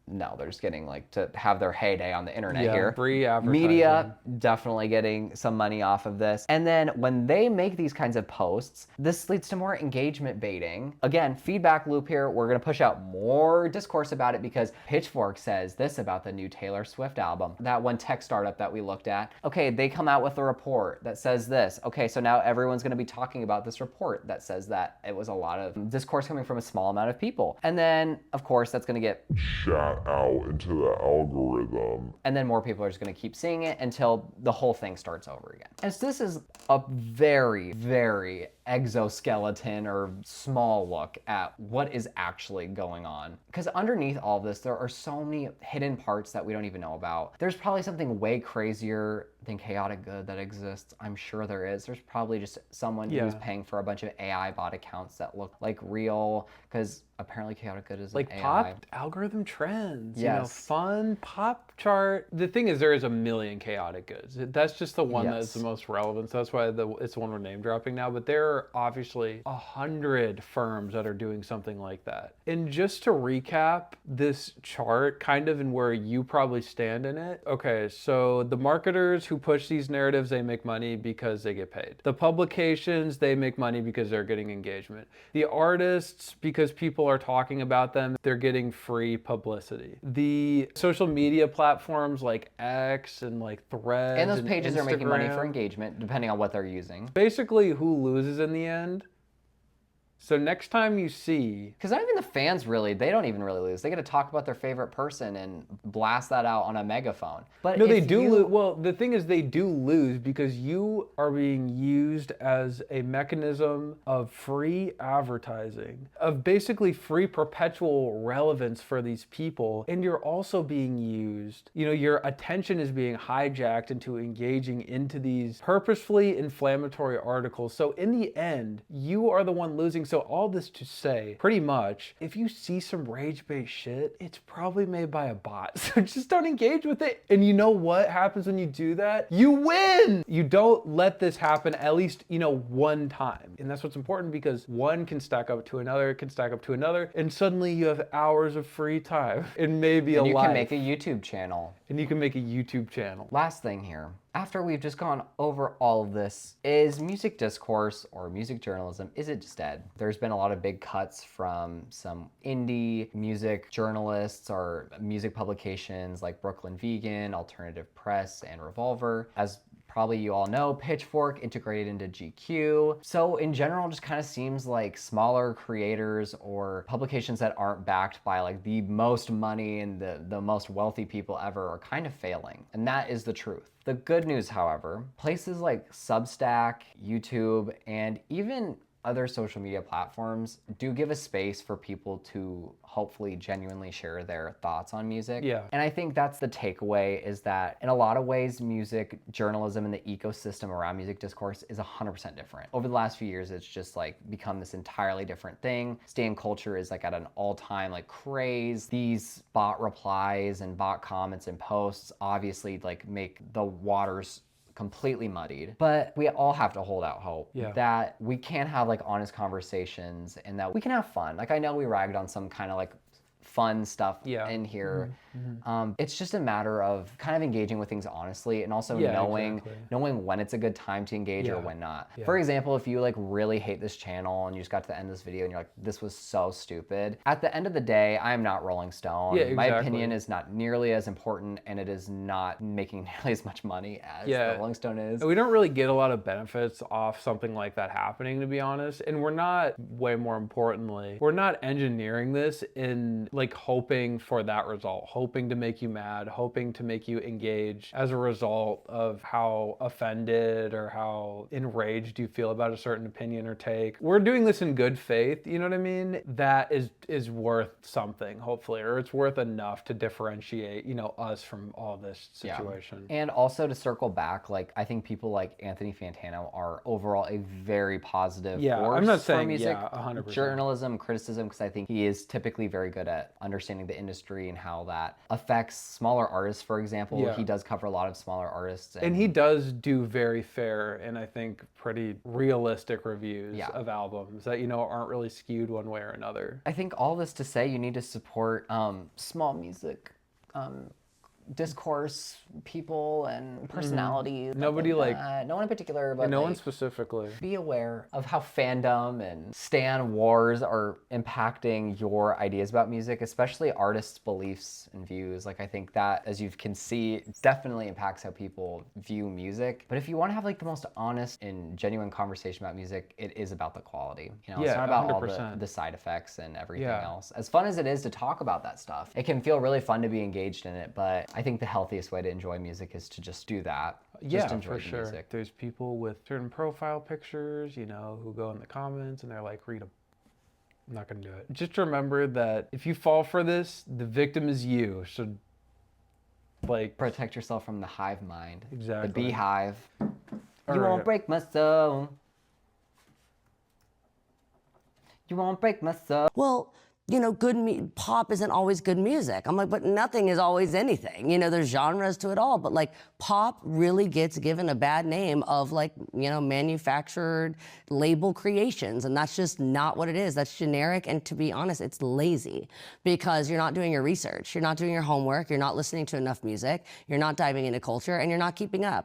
no, they're just getting like to have their heyday on the internet here. Free advertising. Media definitely getting some money off of this. And then when they make these kinds of posts, this leads to more engagement baiting. Again, feedback loop here. We're gonna push out more discourse about it because Pitchfork says this about the new Taylor Swift album. That one tech startup that we looked at. Okay, they come out with a report that says this. Okay, so now everyone's gonna be talking about this report that says that it was a lot of discourse coming from a small amount of people. And then, of course, that's gonna get Shot out into the algorithm. and then more people are just going to keep seeing it until the whole thing starts over again. And so this is a very, very exoskeleton or small look at what is actually going on. Because underneath all of this, there are so many hidden parts that we don't even know about. There's probably something way crazier than chaotic good that exists. I'm sure there is. There's probably just someone who's paying for a bunch of AI bot accounts that look like real, because apparently chaotic good is like an pop AI. algorithm trends, Yes. fun pop chart. The thing is, there is a million chaotic goods. That's just the one that's the Yes. most relevant. So that's why it's the one we're name dropping now. But there are obviously 100 firms that are doing something like that. And just to recap this chart, kind of in where you probably stand in it. Okay, so the marketers who push these narratives, they make money because they get paid. The publications, they make money because they're getting engagement. The artists, because people are talking about them, they're getting free publicity. The social media platforms like X and like Threads And those pages are making money for Instagram, engagement, depending on what they're using. basically who loses in the end. So next time you see, Because not even the fans really, they don't even really lose. They get to talk about their favorite person and blast that out on a megaphone. But no, they if do you- lose. Well, the thing is, they do lose because you are being used as a mechanism of free advertising, of basically free perpetual relevance for these people. And you're also being used, your attention is being hijacked into engaging into these purposefully inflammatory articles. So in the end, you are the one losing. So all this to say, pretty much, if you see some rage-based shit, it's probably made by a bot. So just don't engage with it. And you know what happens when you do that? You win! You don't let this happen at least, one time. And that's what's important, because one can stack up to another, can stack up to another, and suddenly you have hours of free time and maybe and a you life. can make a YouTube channel. And you can make a YouTube channel. Last thing here, after we've just gone over all of this, is music discourse or music journalism, is it just dead? There's been a lot of big cuts from some indie music journalists or music publications like Brooklyn Vegan, Alternative Press, and Revolver. As probably you all know, Pitchfork integrated into GQ. So in general, it just kind of seems like smaller creators or publications that aren't backed by like the most money and the most wealthy people ever are kind of failing. And that is the truth. The good news, however, places like Substack, YouTube, and even other social media platforms do give a space for people to hopefully genuinely share their thoughts on music. Yeah. And I think that's the takeaway, is that in a lot of ways, music journalism and the ecosystem around music discourse is 100% different. Over the last few years, it's just like become this entirely different thing. Stan culture is like at an all-time like craze. These bot replies and bot comments and posts obviously like make the waters completely muddied. But we all have to hold out hope that we can have like honest conversations and that we can have fun. Like I know we ragged on some kind of like fun stuff in here. It's just a matter of kind of engaging with things honestly, and also knowing when it's a good time to engage or when not. For example, if you like really hate this channel and you just got to the end of this video and you're like, this was so stupid. At the end of the day, I am not Rolling Stone. My opinion is not nearly as important, and it is not making nearly as much money as the Rolling Stone is. We don't really get a lot of benefits off something like that happening, to be honest. And we're not, way more importantly, we're not engineering this in like hoping for that result, hoping to make you mad, hoping to make you engage as a result of how offended or how enraged you feel about a certain opinion or take. We're doing this in good faith, you know what I mean? That is worth something, hopefully, or it's worth enough to differentiate, you know, us from all this situation. And also to circle back, like I think people like Anthony Fantano are overall a very positive force I'm not saying, for music 100%. journalism, criticism, because I think he is typically very good at understanding the industry and how that affects smaller artists, for example. Yeah. He does cover a lot of smaller artists. And he does do very fair and I think pretty realistic reviews of albums that, you know, aren't really skewed one way or another. I think all this to say you need to support small music, discourse people and personalities. Nobody like no one in particular, but no like, one specifically. be aware of how fandom and stan wars are impacting your ideas about music, especially artists' beliefs and views. Like I think that, as you can see, definitely impacts how people view music. But if you want to have like the most honest and genuine conversation about music, it is about the quality. You know, it's not about 100%. All the side effects and everything else. As fun as it is to talk about that stuff, it can feel really fun to be engaged in it, but I think the healthiest way to enjoy music is to just do that. Just enjoy the music. There's people with certain profile pictures, you know, who go in the comments and they're like, I'm not gonna do it. Just remember that if you fall for this, the victim is you. So like protect yourself from the hive mind. Exactly. The beehive. All You right. won't break my soul. You won't break my soul. Well, you know, pop isn't always good music. I'm like, but nothing is always anything. You know, there's genres to it all, but like pop really gets given a bad name of like, you know, manufactured label creations. And that's just not what it is. That's generic. And to be honest, it's lazy because you're not doing your research. You're not doing your homework. You're not listening to enough music. You're not diving into culture and you're not keeping up.